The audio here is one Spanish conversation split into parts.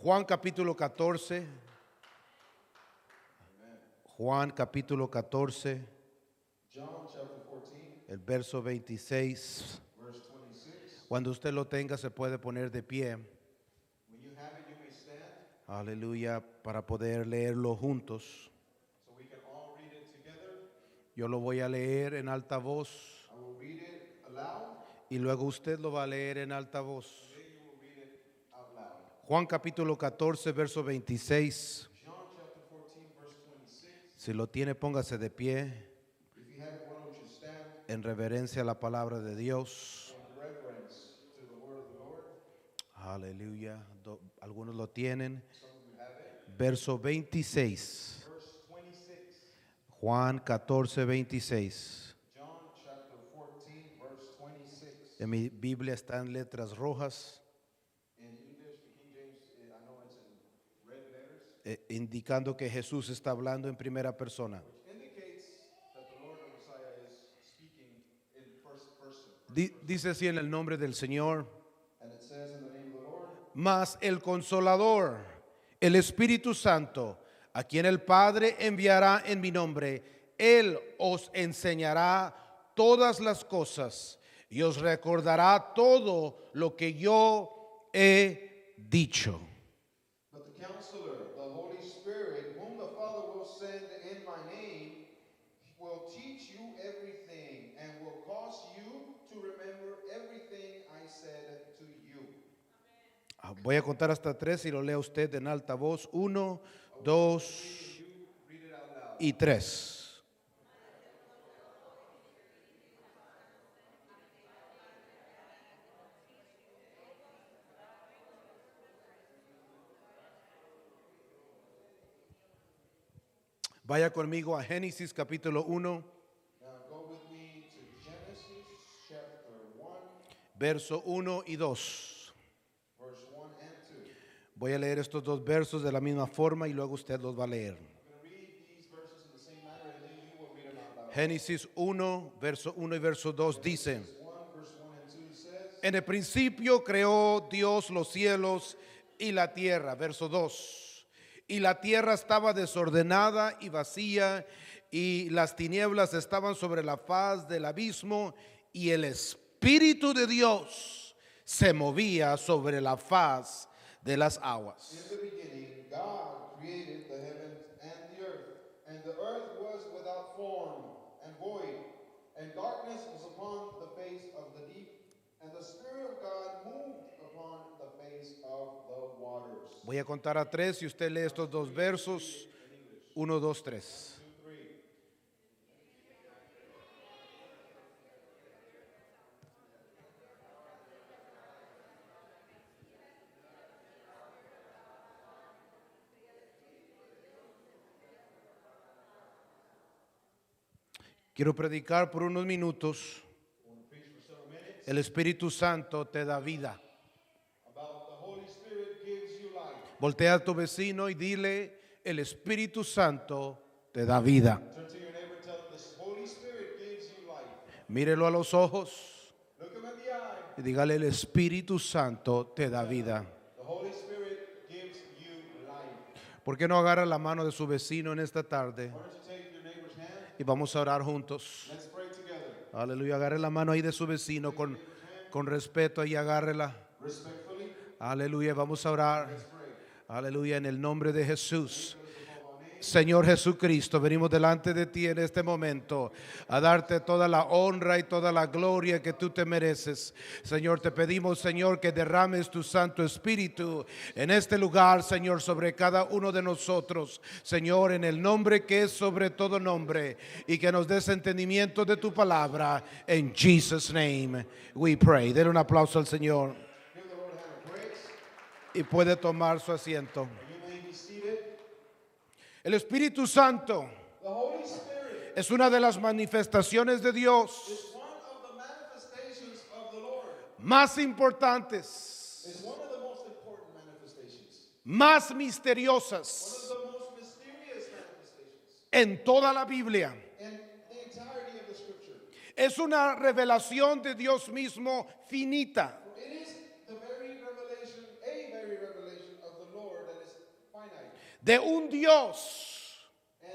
Juan capítulo 14. Juan capítulo 14, John chapter 14, el verso 26. verse 26. Cuando usted lo tenga se puede poner de pie. When you have it, you may stand, Aleluya, para poder leerlo juntos. so we can all read it together. Yo lo voy a leer en alta voz I will read it aloud, y luego usted lo va a leer en alta voz. then you will read it out loud. Juan capítulo 14, verso 26. John chapter 14, verse 26. Si lo tiene, póngase de pie If you have it, why don't you stand en reverencia a la palabra de Dios. in reverence to the word of the Lord? Aleluya. Algunos lo tienen. Some of you have it. Verso 26. Verse 26. Juan 14, 26. John chapter 14, verse 26. En mi Biblia está en letras rojas, In English, the King James, I know it's in red letters, indicando que Jesús está hablando en primera persona. which indicates that the Lord, the Messiah, is speaking in first person. Dice así en el nombre del Señor. And it says in the name of the Lord, Mas el Consolador, el Espíritu Santo, a quien el Padre enviará en mi nombre, Él os enseñará todas las cosas y os recordará todo lo que yo he dicho. but the Counselor, the Holy Spirit, whom the Father will send in my name, will teach you everything and will cause you to remember everything I said to you. Voy a contar hasta 3 y lo lea usted en alta voz. 1, 2 You read it out loud. y 3. Vaya conmigo a Génesis capítulo 1, Now go with me to Genesis chapter 1, verso 1 y 2. verse 1 and 2. Voy a leer estos dos versos de la misma forma y luego usted los va a leer. I'm going to read these verses in the same manner and then you will read them out loud. Génesis 1, verso 1 y verso 2 dice: 1, verse 1 and 2 says, En el principio creó Dios los cielos y la tierra. Verso 2. Y la tierra estaba desordenada y vacía, y las tinieblas estaban sobre la faz del abismo, y el Espíritu de Dios se movía sobre la faz de las aguas. in the beginning, God created the heavens and the earth was without form and void, and darkness was upon the face of the deep, and the Spirit of God moved upon the face of the waters. Voy a contar a 3 y usted lee estos dos versos. 1, 2, 3. 2, 3. Quiero predicar por unos minutos. I want to preach for several minutes El Espíritu Santo te da vida. about the Holy Spirit gives you life. Voltea a tu vecino y dile: el Espíritu Santo te da vida. Turn to your neighbor and tell them this Holy Spirit gives you life. Mírelo a los ojos Look him in the eye. y dígale: el Espíritu Santo te da vida. The Holy Spirit gives you life. ¿Por qué no agarra la mano de su vecino en esta tarde Why don't you take your neighbor's hand? y vamos a orar juntos? Let's pray together. Aleluya, agarre la mano ahí de su vecino con respeto ahí, agárrela. Respectfully, Aleluya, vamos a orar. let's pray. Aleluya, en el nombre de Jesús. Señor Jesucristo, venimos delante de ti en este momento a darte toda la honra y toda la gloria que tú te mereces. Señor, te pedimos, Señor, que derrames tu Santo Espíritu en este lugar, Señor, sobre cada uno de nosotros. Señor, en el nombre que es sobre todo nombre, y que nos des entendimiento de tu palabra. En Jesus' name we pray. Den un aplauso al Señor Give the Lord a hand of praise. y puede tomar su asiento. You may be seated. El Espíritu Santo The Holy Spirit es una de las manifestaciones de Dios is one of the manifestations of the Lord. más importantes, It's one of the most important manifestations. más One misteriosas of the most mysterious manifestations en toda la Biblia. in the entirety of the Scripture. Es una revelación de Dios mismo finita. It is the very revelation, a very revelation of the Lord de un Dios and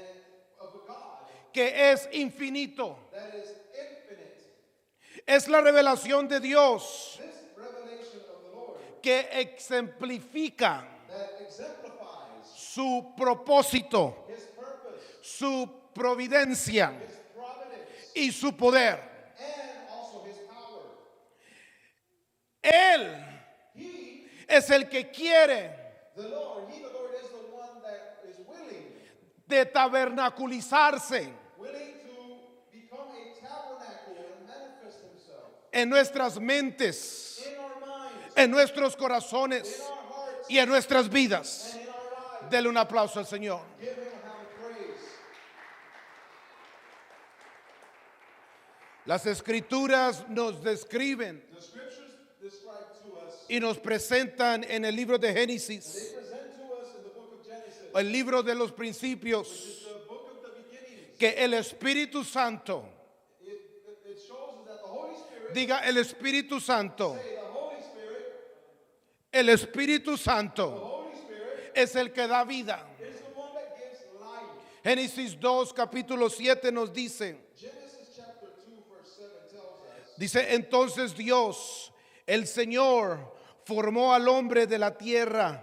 of a God que es infinito. that is infinite. Es la revelación de Dios This revelation of the Lord que exemplifica that exemplifies su propósito, his purpose, su providencia his providence, y su poder. and also his power. Él He, es el que quiere the Lord, the Lord is the one that is willing de tabernaculizarse to become a tabernacle and manifest himself en nuestras mentes, in our minds, en nuestros in corazones our hearts, y en nuestras vidas. and in our lives. Dele un aplauso al Señor. Give him a hand of praise. Las escrituras nos describen The scriptures describe to us, y nos presentan en el libro de they Génesis, present to us in the book of Genesis, el libro de los principios, the book of the beginnings. que el Espíritu Santo, It shows us that the Holy Spirit, diga el Espíritu Santo, say the Holy Spirit, el Espíritu the Santo Holy Spirit es el que da vida. is the one that gives life. Génesis 2, capítulo 7 nos dice, Genesis chapter 2 verse 7 tells us, dice, entonces Dios, el Señor, formó al hombre de la tierra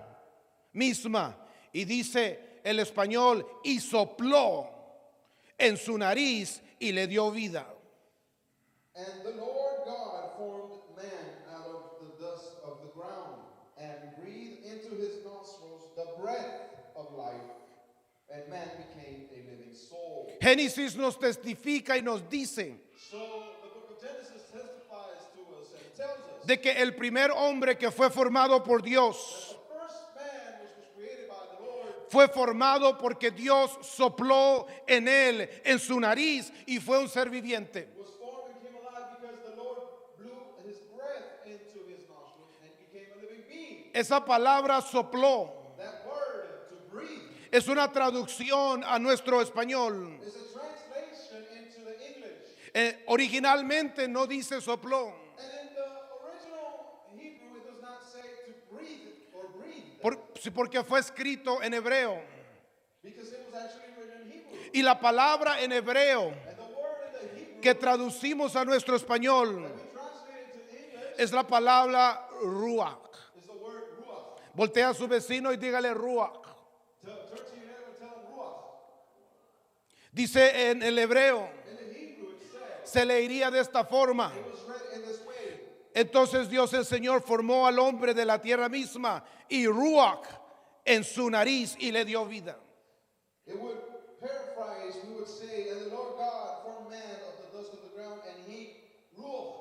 misma, y dice el español, y sopló en su nariz y le dio vida. and the Lord God formed man out of the dust of the ground and breathed into his nostrils the breath of life, and man became a living soul. Génesis nos testifica y nos dice So the book of Genesis testifies to us and tells us de que el primer hombre que fue formado por Dios the first man which was created by the Lord fue formado porque Dios sopló en él, en su nariz, y fue un ser viviente. was formed and came alive because the Lord blew his breath into his nostrils and became a living being. Esa palabra sopló That word, to breathe, es una traducción a nuestro español. is a translation into the English. Originalmente no dice sopló, And in the original Hebrew, it does not say to breathe or breathe, porque fue escrito en hebreo. because it was actually written in Hebrew. Y la palabra en hebreo And the word in the Hebrew que traducimos a nuestro español that we translate into English es la palabra ruach. is the word ruach. Voltea a su vecino y dígale ruach. Turn to your neighbor and tell him ruach. Dice en el hebreo, In the Hebrew, it says, se leería de esta forma. it was read in this way. Entonces Dios el Señor formó al hombre de la tierra misma y ruach en su nariz y le dio vida. It would paraphrase, we would say, and the Lord God formed man of the dust of the ground, and he ruach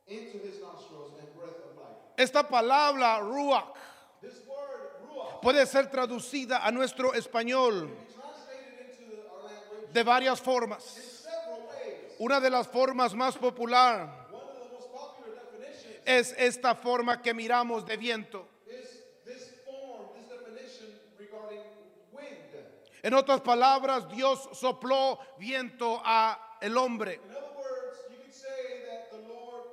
into his nostrils and breath of life. Esta palabra ruach This word ruach puede ser traducida a nuestro español be translated into our language de varias in formas. several ways. Una de las formas más popular One of the most popular definitions es esta forma que miramos de viento. is this form, this definition regarding wind. En otras palabras, Dios sopló viento a el hombre. In other words, you could say that the Lord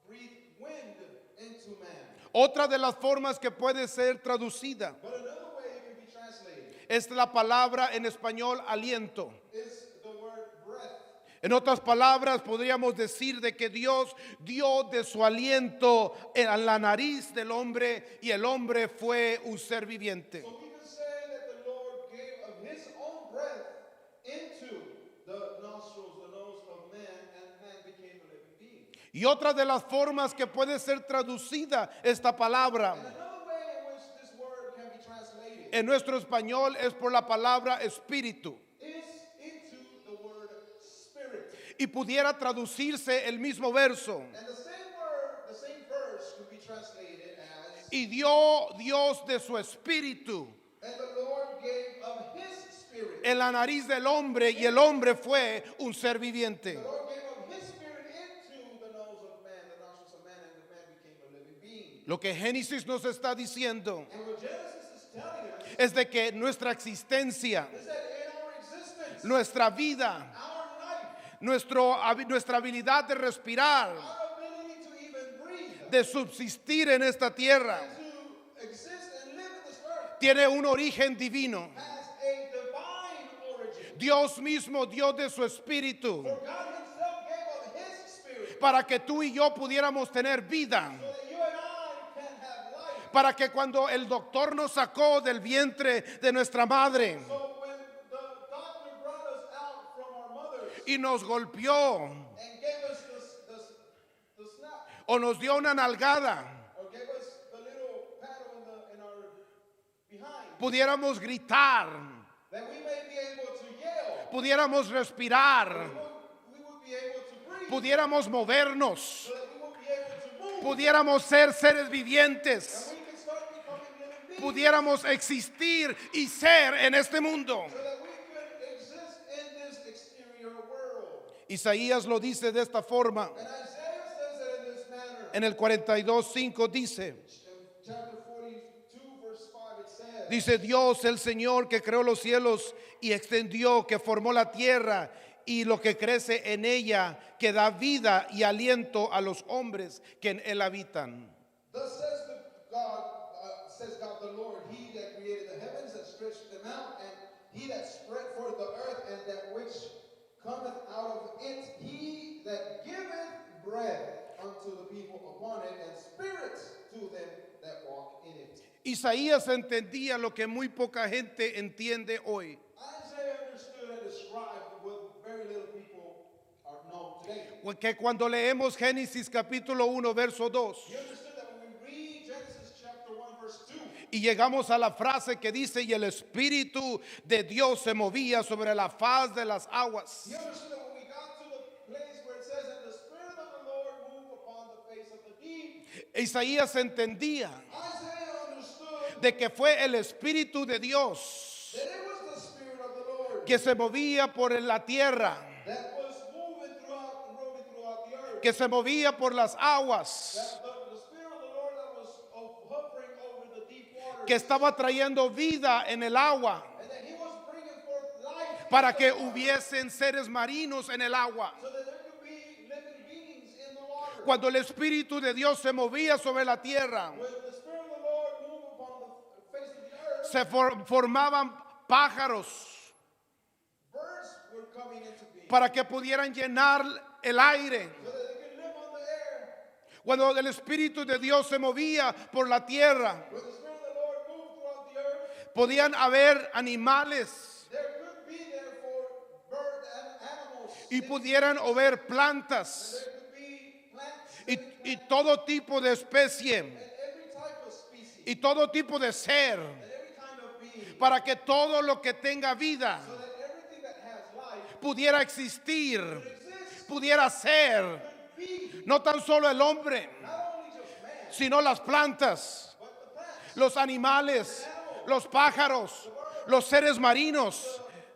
breathed wind into man. Otra de las formas que puede ser traducida But another way it can be translated es la palabra en español aliento. is the word breath. En otras palabras, podríamos decir de que Dios dio de su aliento en la nariz del hombre y el hombre fue un ser viviente. So we can say that the Lord gave of his own breath into the nostrils, the nose of man, and man became a living being. Y otra de las formas que puede ser traducida esta palabra And another way in which this word can be translated en nuestro español es por la palabra espíritu. is into the word spirit. Y pudiera traducirse el mismo verso. And the same word, the same verse could be translated as, Y dio Dios de su espíritu and the Lord gave of his spirit. en la nariz del hombre y el hombre fue un ser viviente. The Lord gave of his spirit into the nose of man, the nostrils of man, and the man became a living being. Lo que Génesis nos está diciendo And what Genesis is telling us es de que nuestra existencia, is that in our existence, nuestra vida, our life, nuestra habilidad de respirar, our ability to even breathe, de subsistir en esta tierra, to exist and live in this earth, tiene un origen divino. has a divine origin. Dios mismo dio de su espíritu For God himself gave of his spirit para que tú y yo pudiéramos tener vida. so that you and I can have life. Para que cuando el doctor nos sacó del vientre de nuestra madre So when the doctor brought us out from our mothers y nos golpeó and gave us the snap, o nos dio una nalgada, or gave us the little paddle in our behind, pudiéramos gritar, that we may be able to yell, pudiéramos respirar, we would be able to breathe, pudiéramos movernos, so that we would be able to move, pudiéramos ser seres vivientes, and we can start becoming living beings, pudiéramos existir y ser en este mundo. so that we could exist in this exterior world. Isaías lo dice de esta forma. And Isaiah says that in this manner. En el 42:5 dice, In chapter 42, verse 5, it says, dice Dios el Señor que creó los cielos y extendió, que formó la tierra y lo que crece en ella, que da vida y aliento a los hombres que en él habitan. Thus says God the Lord, he that created the heavens and stretched them out, and he that spread forth the earth and that which cometh out of it, he that giveth breath unto the people upon it, and spirit to them that walk in it. Isaías entendía lo que muy poca gente entiende hoy. Isaiah understood and described what very little people know today. Que cuando leemos Génesis capítulo 1 verso 2 He understood that when we read Genesis chapter 1 verse 2, y llegamos a la frase que dice y el Espíritu de Dios se movía sobre la faz de las aguas. he understood that when we got to the place where it says, and the Spirit of the Lord moved upon the face of the deep, Isaías entendía Isaiah understood de que fue el Espíritu de Dios that it was the Spirit of the Lord que se movía por la tierra, that was moving throughout and roaming throughout the earth. que se movía por las aguas, That the Spirit of the Lord that was hovering over the deep waters, que estaba trayendo vida en el agua and that he was bringing forth life para que into the water, hubiesen seres marinos en el agua. so that there could be living beings in the water. Cuando el Espíritu de Dios se movía sobre la tierra, When the Spirit of the Lord moved upon the face of the earth, se formaban pájaros birds were coming into being, para que pudieran llenar el aire. so that they could live on the air. Cuando el Espíritu de Dios se movía por la tierra, When the Spirit of the Lord moved throughout the earth, podían haber animales there could be therefore birds and animals, y pudieran haber plantas there could be plants, y todo tipo de especie and every type of species, y todo tipo de ser, and every kind of being, para que todo lo que tenga vida so that everything that has life pudiera existir, could exist, pudiera ser, could be, no tan solo el hombre, not only just man, sino las plantas, but the plants, los animales, los pájaros, los seres marinos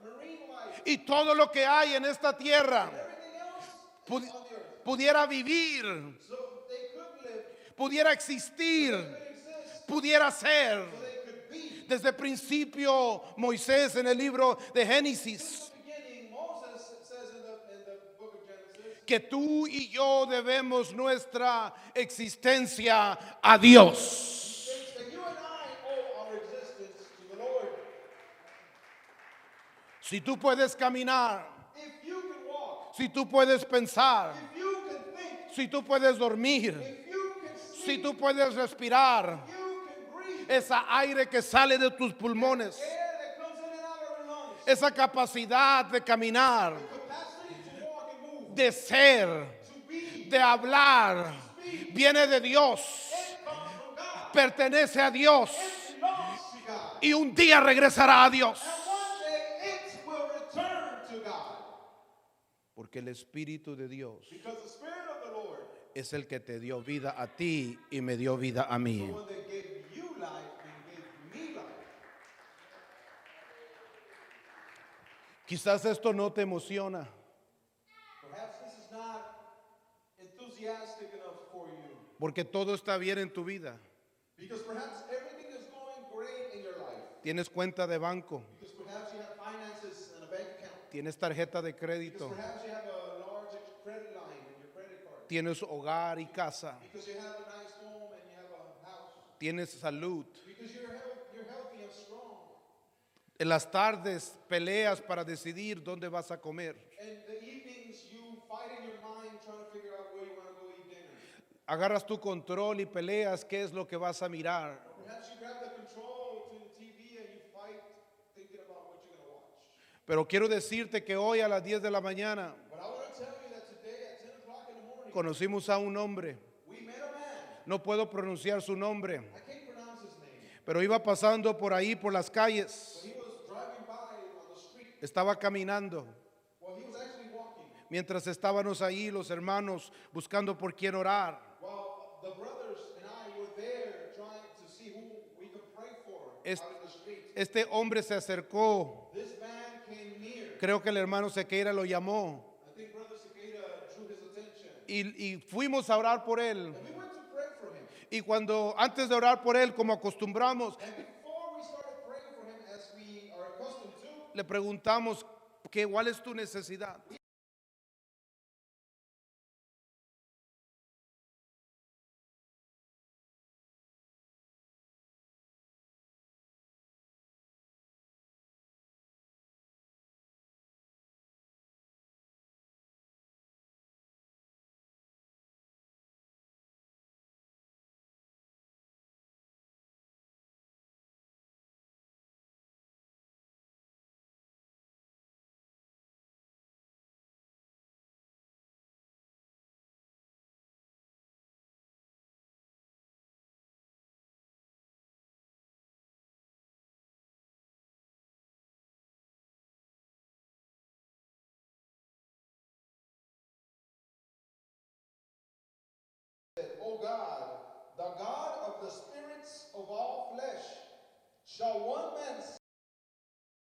marine life, y todo lo que hay en esta tierra everything else pu- on the earth, pudiera vivir, so they could live, pudiera existir, could exist, pudiera ser. so they could be. Desde el principio, Moisés en el libro de Génesis, Beginning, Moses says in the book of Genesis, que tú y yo debemos nuestra existencia a Dios. states that you and I owe our existence to the Lord. Si tú puedes caminar, If you can walk, si tú puedes pensar, if you can think, si tú puedes dormir, if you can si sleep, tú puedes respirar, you can breathe. esa aire que sale de tus pulmones, Air that comes in and out of our lungs, esa capacidad de caminar, capacity to walk and move, de ser, to be, de hablar, viene de Dios, it comes from God. pertenece a Dios It belongs to God. y un día regresará a Dios. And one day it will return to God. Porque el Espíritu de Dios Because the Spirit of the Lord, es el que te dio vida a ti y me dio vida a mí. the one that gave you life and gave me life. Quizás esto no te emociona, Perhaps this is not enthusiastic enough for you. porque todo está bien en tu vida. Because perhaps everything is going great in your life. Tienes cuenta de banco, Because perhaps you have finances and a bank account. tienes tarjeta de Because crédito, perhaps you have a large credit line in your credit card. tienes hogar y casa, Because you have a nice home and you have a house. tienes salud, Because you're healthy and En las tardes peleas para decidir dónde vas a comer. In the evenings, you fight in your mind trying to figure out where you want to go eat dinner. Agarras tu control y peleas qué es lo que vas a mirar. Perhaps you grab the control to the TV and you fight thinking about what you're going to watch. Pero quiero decirte que hoy a las 10 de la mañana But I want to tell you that today at 10 o'clock in the morning, conocimos a un hombre. we met a man. No puedo pronunciar su nombre, I can't pronounce his name. pero iba pasando por ahí, por las calles. But he was driving by on the street. Estaba caminando. Well, he was actually walking. Mientras estábamos ahí los hermanos buscando por quién orar. Well, the brothers and I were there trying to see who we could pray for out in the street. Este hombre se acercó. This man came near. Creo que el hermano Sequeira lo llamó. I think Brother Cicada drew his attention. Y fuimos a orar por él. And we went to pray for him. Y cuando antes de orar por él, como acostumbramos, And before we started praying for him, as we are accustomed to, le preguntamos cuál es tu necesidad. said, O God, the God of the spirits of all flesh, shall one man say,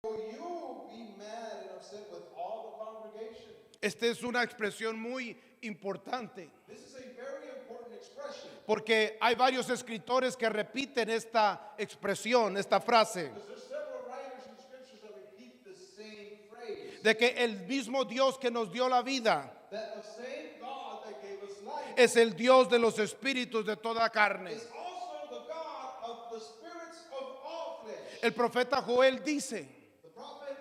will you be mad and upset with all the congregation? Esta es una expresión muy importante, This is a very important expression. porque hay varios escritores que repiten esta expresión, esta frase, Because there's several writers in scriptures that repeat the same phrase. de que el mismo Dios que nos dio la vida That the same God that gave us life es el Dios de los espíritus de toda carne. is also the God of the spirits of all flesh. El profeta Joel dice The prophet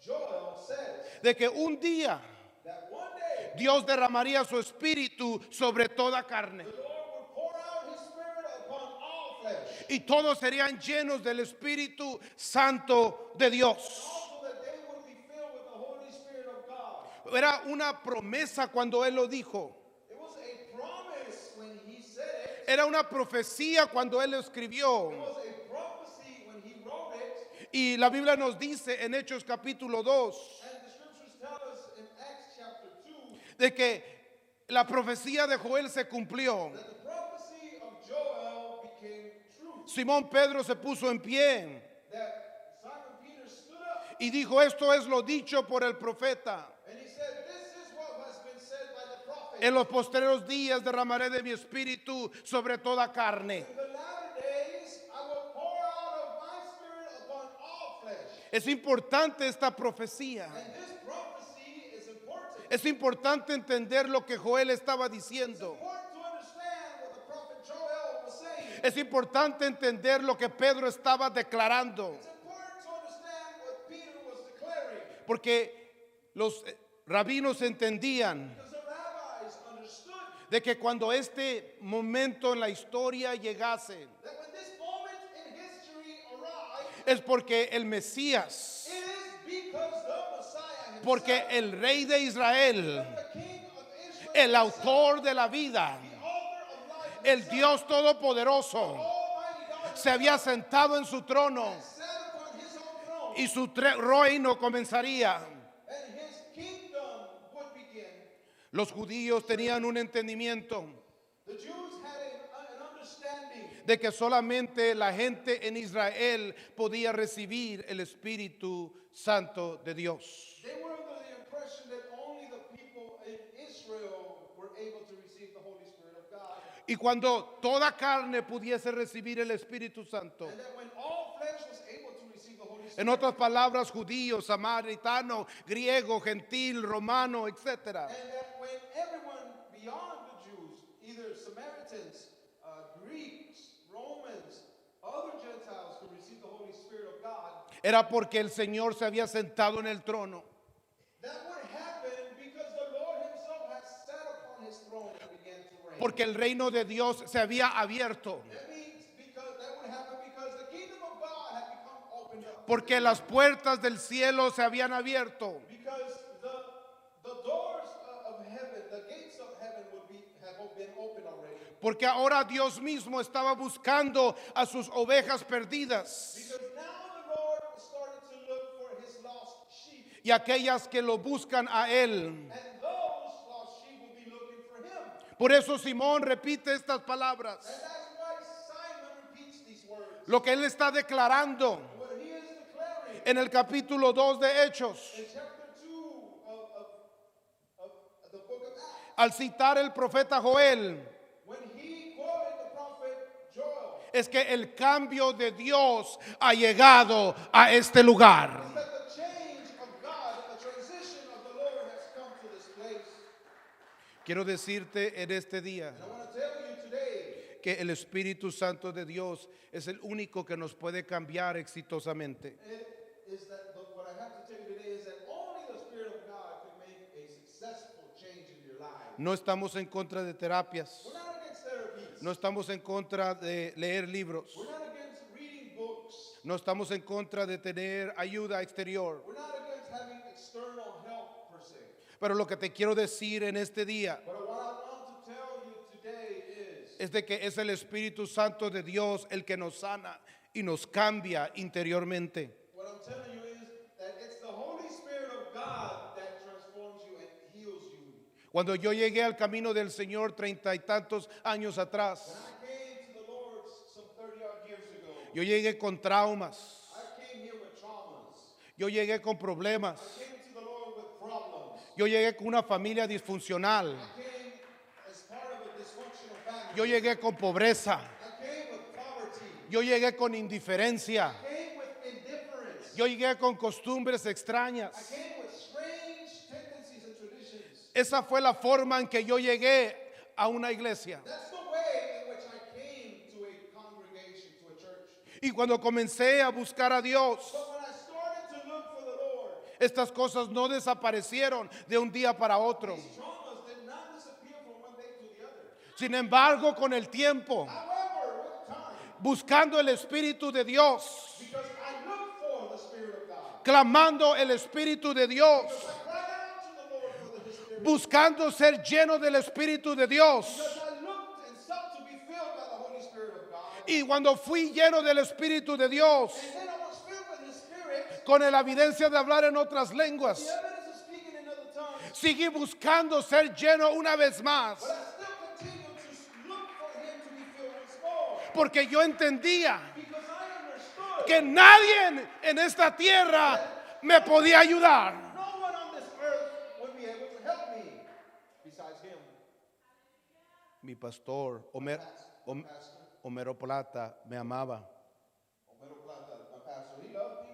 Joel says de que un día that one day Dios derramaría su espíritu sobre toda carne the Lord would pour out his spirit upon all flesh. y todos serían llenos del Espíritu Santo de Dios. Also that they would be filled with the Holy Spirit of God. Era una promesa cuando él lo dijo. It was a promise when he said it. Era una profecía cuando él lo escribió. It was a prophecy when he wrote it. Y la Biblia nos dice en Hechos capítulo 2 And the scriptures tell us in Acts chapter 2 de que la profecía de Joel se cumplió. that the prophecy of Joel became true. Simón Pedro se puso en pie That Simon Peter stood up y dijo, esto es lo dicho por el profeta. and he said, this is what has been said by the prophet. En los postreros días derramaré de mi espíritu sobre toda carne. In the latter days I will pour out of my spirit upon all flesh. Es importante esta profecía. And this prophecy is important. Es importante entender lo que Joel estaba It's diciendo. important to understand what the prophet Joel was saying. Es importante entender lo que Pedro estaba declarando. It's important to understand what Peter was declaring. Porque los rabinos entendían Because the rabbis understood de que cuando este momento en la historia llegase, that when this moment in history arrived, es porque el Mesías, it is because the Messiah himself, porque el rey de Israel, the King of Israel, el autor de la vida, the author of life, el Dios todopoderoso, Almighty God, se había sentado en su trono sat upon his own throne, y su reino comenzaría. and his kingdom would begin. Los judíos tenían un entendimiento The Jews had an understanding de que solamente la gente en Israel podía recibir el Espíritu Santo de Dios. they were under the impression that only the people in Israel were able to receive the Holy Spirit of God. Y cuando toda carne pudiese recibir el Espíritu Santo, And that when all flesh was able to receive the Holy Spirit, en otras palabras, judío, samaritano, griego, gentil, romano, etc., and that when everyone beyond the Jews, either Samaritans, Greeks, Romans, other Gentiles could receive the Holy Spirit of God, era porque el Señor se había sentado en el trono. That would happen because the Lord himself had sat upon his throne and began to reign. Porque el reino de Dios se había abierto. That means because that would happen because the kingdom of God had become opened up. Porque las puertas del cielo se habían abierto. Because the doors of heaven, the gates of heaven have been opened already. Porque ahora Dios mismo estaba buscando a sus ovejas perdidas Because now the Lord started to look for his lost sheep. y aquellas que lo buscan a Él. And those lost sheep will be looking for him. Por eso Simón repite estas palabras. And that's why Simon repeats these words. Lo que él está declarando What he is declaring en el capítulo 2 de Hechos, in chapter 2 of the book of Acts. al citar el profeta Joel, When he quoted the prophet Joel, es que el cambio de Dios ha llegado a este lugar. that the change of God, the transition of the Lord has come to this place. Quiero decirte en este día And I want to tell you today que el Espíritu Santo de Dios es el único que nos puede cambiar exitosamente. what I have to tell you today is that only the Spirit of God can make a successful change in your life. No estamos en contra de terapias, We're not against therapies. no estamos en contra de leer libros, We're not against reading books. no estamos en contra de tener ayuda exterior. We're not against having external help per se. Pero lo que te quiero decir en este día But what I want to tell you today is es de que es el Espíritu Santo de Dios el que nos sana y nos cambia interiormente. what I'm telling you is that it's the Holy Spirit of God that transforms you and heals you. Cuando yo llegué al camino del Señor 30 y tantos años atrás, When I came to the Lord some 30-odd years ago, yo llegué con traumas, I came here with traumas. yo llegué con problemas, I came to the Lord with problems. yo llegué con una familia disfuncional, I came as part of a dysfunctional family. yo llegué con pobreza, I came with poverty. yo llegué con indiferencia, I came with indifference. yo llegué con costumbres extrañas. I came with strange tendencies and traditions. Esa fue la forma en que yo llegué a una iglesia. That's the way in which I came to a congregation, to a church. Y cuando comencé a buscar a Dios, But when I started to look for the Lord, estas cosas no desaparecieron de un día para otro. these traumas did not disappear from one day to the other. Sin embargo, con el tiempo, However, with time, buscando el Espíritu de Dios, because I looked for the Spirit of God, clamando el Espíritu de Dios, I cried out to the Lord for the Spirit. buscando ser lleno del Espíritu de Dios. Because I looked and sought to be filled by the Holy Spirit of God. Y cuando fui lleno del Espíritu de Dios, And then I was filled with His Spirit, con la evidencia de hablar en otras lenguas, the evidence of speaking in other tongues. seguí buscando ser lleno una vez más, But I still continue to look for Him to be filled once more. porque yo entendía Because I understood que nadie en esta tierra me podía ayudar. no one on this earth would be able to help me besides Him. Mi pastor, Homero Plata, me amaba. Homero Plata, my pastor, he loved me.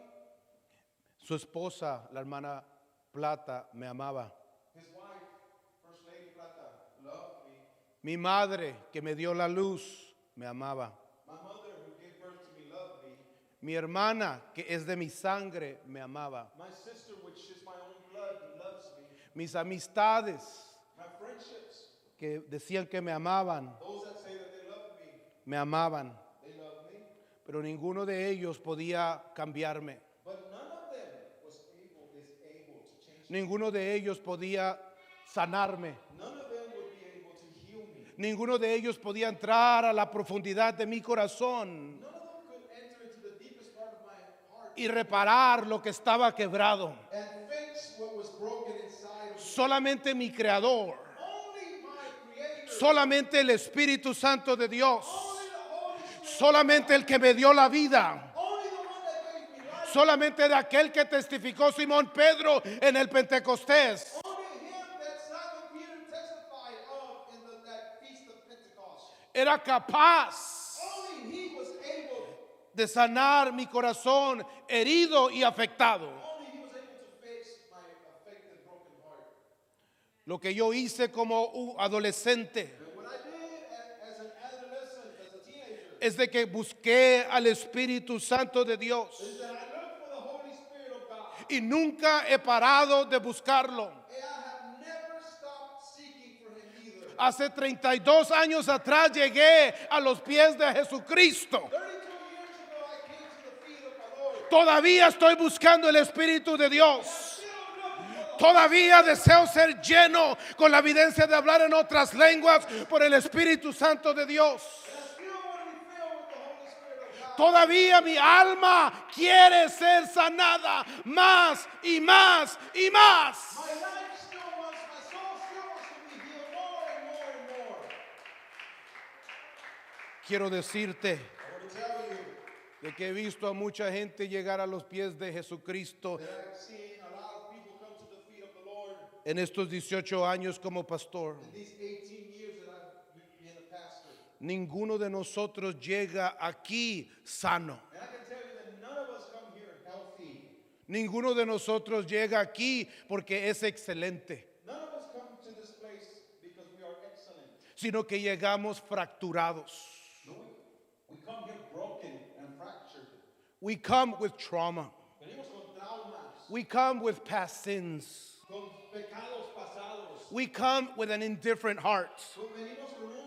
Su esposa, la hermana Plata, me amaba. His wife, First Lady Plata, loved me. Mi madre, que me dio la luz, me amaba. My mother, who gave birth to me, loved me. Mi hermana, que es de mi sangre, me amaba. My sister, which is my own blood, loves me. Mis amistades, My friendships, que decían que me amaban, those that say that they love me, me amaban. they love me. Pero ninguno de ellos podía cambiarme. But none of them is able to change me. Ninguno de ellos podía sanarme. None of them would be able to heal me. Ninguno de ellos podía entrar a la profundidad de mi corazón None of them could enter into the deepest part of my heart y reparar lo que estaba quebrado. and fix what was broken inside of me. Solamente mi Creador, Only my Creator, solamente el Espíritu Santo de Dios, only the Holy Spirit, solamente el que me dio la vida, only the one that gave me life, solamente de aquel que testificó Simón Pedro en el Pentecostés, only Him that Simon Peter testified of in that feast of Pentecost. era capaz Only He was able, de sanar mi corazón herido y afectado. only He was able to fix my affected, broken heart. Lo que yo hice como un adolescente And what I did as an adolescent, as a teenager, es de que busqué al Espíritu Santo de Dios is that I looked for the y nunca he parado de buscarlo. And I have never stopped seeking for him either. Hace 32 años atrás llegué a los pies de Jesucristo. 32 years ago, I came to the feet of my Lord. Todavía estoy buscando el Espíritu de Dios. Still looking for the Todavía deseo ser lleno con la evidencia de hablar en otras lenguas por el Espíritu Santo de Dios. I still want to be filled with the Holy Spirit of God. Todavía mi alma quiere ser sanada más y más y más. My life still wants, my soul still wants to be healed more and more and more. Quiero decirte I want to tell you de que he visto a mucha gente llegar a los pies de Jesucristo that I've seen a lot of people come to the feet of the Lord en estos 18 años como pastor. in these 18 years that I've been a pastor. Ninguno de nosotros llega aquí sano. And I can tell you that none of us come here healthy. Ninguno de nosotros llega aquí porque es excelente, None of us come to this place because we are excellent. sino que llegamos fracturados. No, we come here broken and fractured. We come with trauma. Venimos con traumas, We come with past sins. con pecados pasados. We come with an indifferent heart. Venimos con un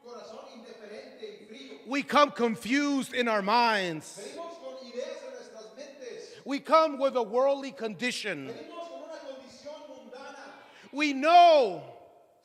corazón indiferente y frío. We come confused in our minds. Venimos con ideas en nuestras mentes. We come with a worldly condition. Venimos con una condición mundana. We know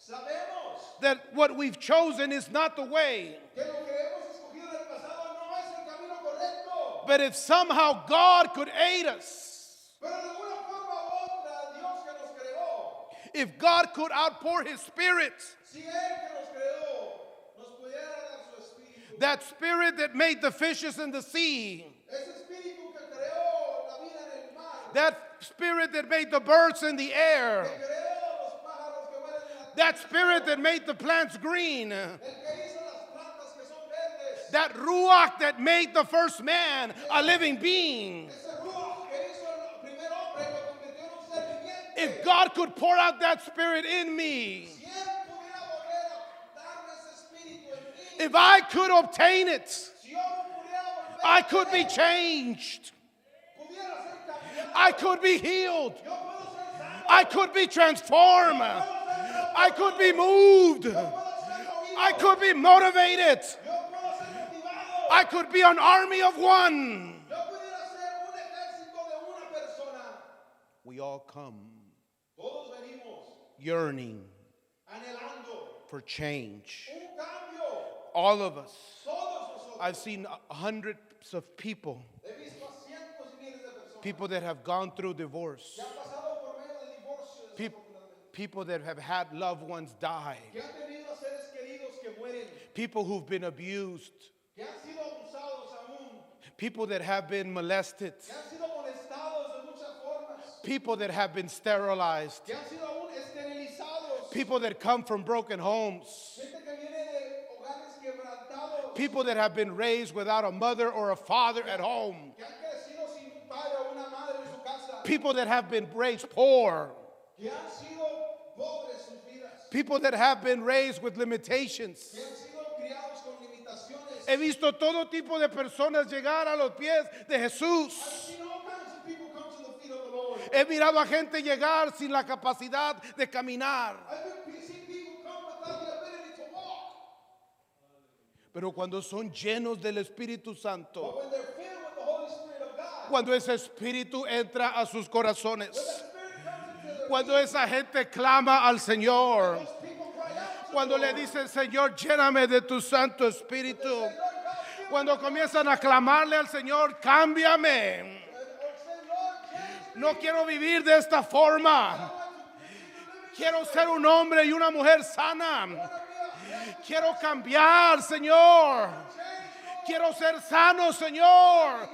Sabemos that what we've chosen is not the way. que lo que hemos escogido en el pasado no es el camino correcto. But if somehow God could aid us, Pero de una forma u otra, Dios que nos creó, if God could outpour His Spirit, si Él que nos creó nos pudiera dar su espíritu, that Spirit that made the fishes in the sea, ese espíritu que creó la vida en el mar, that Spirit that made the birds in the air, que creó los pájaros que vuelan en la tierra, that Spirit that made the plants green, el que hizo las plantas que son verdes, that Ruach that made the first man a living being. ese ruach que hizo el primer hombre y lo convirtió en un ser viviente. If God could pour out that Spirit in me, Si Él pudiera volver a darme ese espíritu en mí, if I could obtain it, si yo pudiera volver I a could be tener, changed. pudiera ser cambiado, I could be healed. yo puedo ser sano, I could be transformed. puedo ser I could be moved. puedo ser movido, I could be motivated. yo puedo ser motivado, I could be an army of one. yo pudiera ser un ejército de una persona. We all come Todos venimos yearning anhelando for change. un cambio. All of us. Todos nosotros. I've seen hundreds of people, He visto a cientos y miles de personas people that have gone through divorce, que han pasado por medio de divorcios, Peop- desafortunadamente, people that have had loved ones die, que han tenido a seres queridos que mueren, people who've been abused, que han sido abusados aún, people that have been molested, que han sido molestados de muchas formas, people that have been sterilized, que han sido aún esterilizados, people that come from broken homes, gente que viene de hogares quebrantados, people that have been raised without a mother or a father at home, que han crecido sin un padre o una madre en su casa, people that have been raised poor, que han sido pobres sus vidas, people that have been raised with limitations. que han sido criados con limitaciones. He visto todo tipo de personas llegar a los pies de Jesús. I've seen all kinds of people come to the feet of the Lord. He mirado a gente llegar sin la capacidad de caminar. I've seen people come without the ability to walk. Pero cuando son llenos del Espíritu Santo, But when they're filled with the Holy Spirit of God, cuando ese Espíritu entra a sus corazones, when the Spirit comes into their cuando esa gente clama al Señor, those people cry out to cuando the le Lord. dicen, Señor, lléname de tu Santo Espíritu, Say, Lord God, fill cuando me. comienzan a clamarle al Señor, cámbiame. Or say, Lord, change me. No quiero vivir de esta forma. I want to continue living Quiero this ser way. un hombre y una mujer sana. I want to be a man. Quiero cambiar, Señor. Change, Lord. Quiero ser sano, Señor.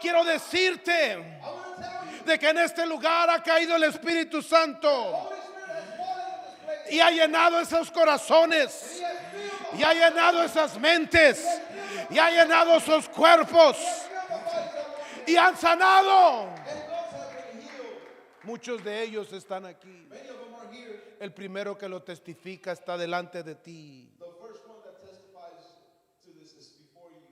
Quiero decirte I want to tell you, de que en este lugar ha caído el Espíritu Santo Holy Spirit has fallen in this place. y ha llenado esos corazones He has filled the y ha llenado esas mentes y ha llenado esos cuerpos bodies of y han sanado. and those have been healed. Muchos de ellos están aquí. Many of them are here. El primero que lo testifica está delante de ti. The first one that testifies to this is before you.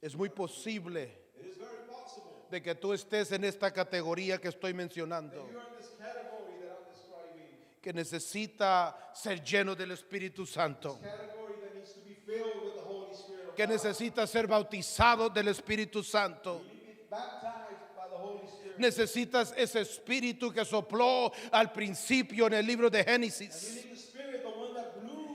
Es muy posible It is very possible de que tú estés en esta categoría que estoy mencionando, that you're in this category that I'm describing, que necesita ser lleno del Espíritu Santo, category that needs to be filled with the Holy Spirit of que God. necesita ser bautizado del Espíritu Santo. You need to be baptized by the Holy Spirit. Necesitas ese espíritu que sopló al principio en el libro de And you Génesis, need the Spirit, the one that blew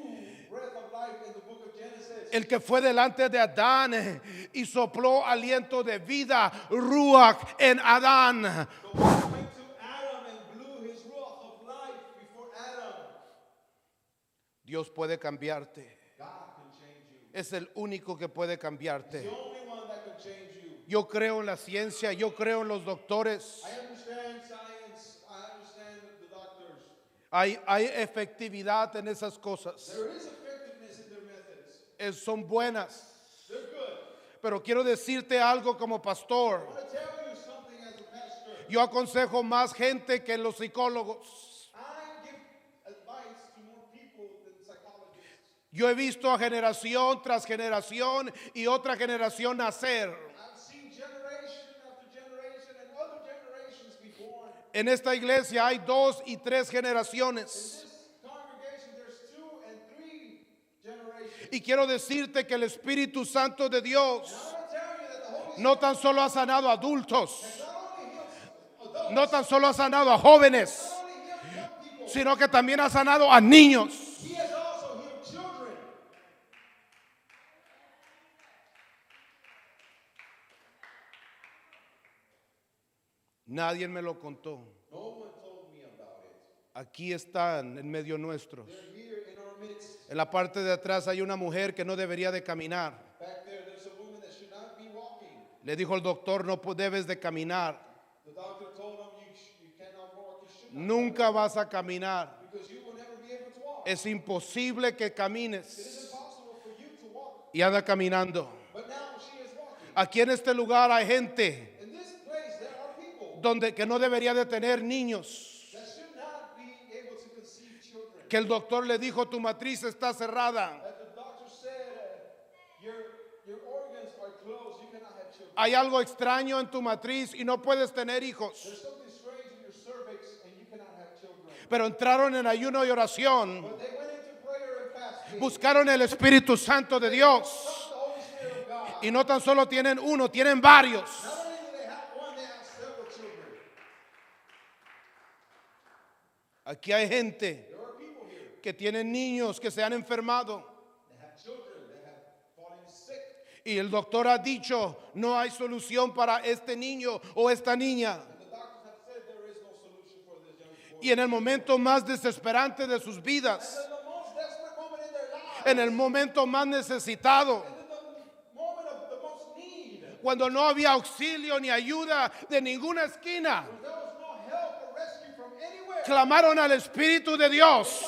breath of life in the book of Genesis. el que fue delante de Adán y sopló aliento de vida, ruach, en Adán. The one who went to Adam and blew his ruach of life before Adam. Dios puede cambiarte. God can change you. Es el único que puede The cambiarte. only one that can change you. Yo creo en la ciencia, yo creo en los doctores. I understand science. I understand the doctors. Hay efectividad en esas cosas. There is effectiveness in their methods. Son buenas. They're good. Pero quiero decirte algo como pastor. I want to tell you something as a pastor. Yo aconsejo más gente que los psicólogos. I give advice to more people than psychologists. Yo he visto a generación tras generación y otra generación nacer. I've seen generation after generation and other generations be born. En esta iglesia hay 2 y 3 In generaciones. this congregation, there's 2 and 3 generations. Y quiero decirte que el Espíritu Santo de Dios I want to tell you that the Holy Spirit no tan solo ha sanado a adultos, not only heals adults, no tan solo ha sanado a jóvenes, not only heals young people, sino que también ha sanado a niños. He has also healed children. Nadie me lo contó. No one told me about it. Aquí están en medio nuestros. They're here in our midst. En la parte de atrás hay una mujer que no debería de caminar. Back there, there's a woman that should not be walking. Le dijo el doctor, no debes de caminar. The doctor told him you cannot walk, you should not, Nunca vas a caminar. because you will never be able to walk. Es imposible que It camines. is impossible for you to walk. Y anda caminando. But now she is walking. Aquí en este lugar hay gente In this place, there are people donde que no debería de tener niños. that should not be able to conceive children. Que el doctor le dijo, tu matriz está cerrada. That the doctor said, your organs are closed, you cannot have children. Hay algo extraño en tu matriz y no puedes tener hijos. There's something strange in your cervix and you cannot have children. Pero entraron en ayuno y oración. But they went into prayer and fasting. Buscaron el Espíritu Santo de Dios. Sought the Holy Spirit of God. Y no tan solo tienen uno, tienen varios. Not only do they have one, they have several children. Aquí hay gente There are people here que tienen niños que se han enfermado. that have children that have fallen sick. Y el doctor ha dicho, no hay solución para este niño o esta niña. And the doctors have said there is no solution for this young boy. Y en el momento más desesperante de sus vidas, And in the most desperate moment in their lives, en el momento más necesitado, and in the moment of the most need, cuando no había auxilio ni ayuda de ninguna esquina, there was no help or rescue from anywhere. clamaron al Espíritu de Dios.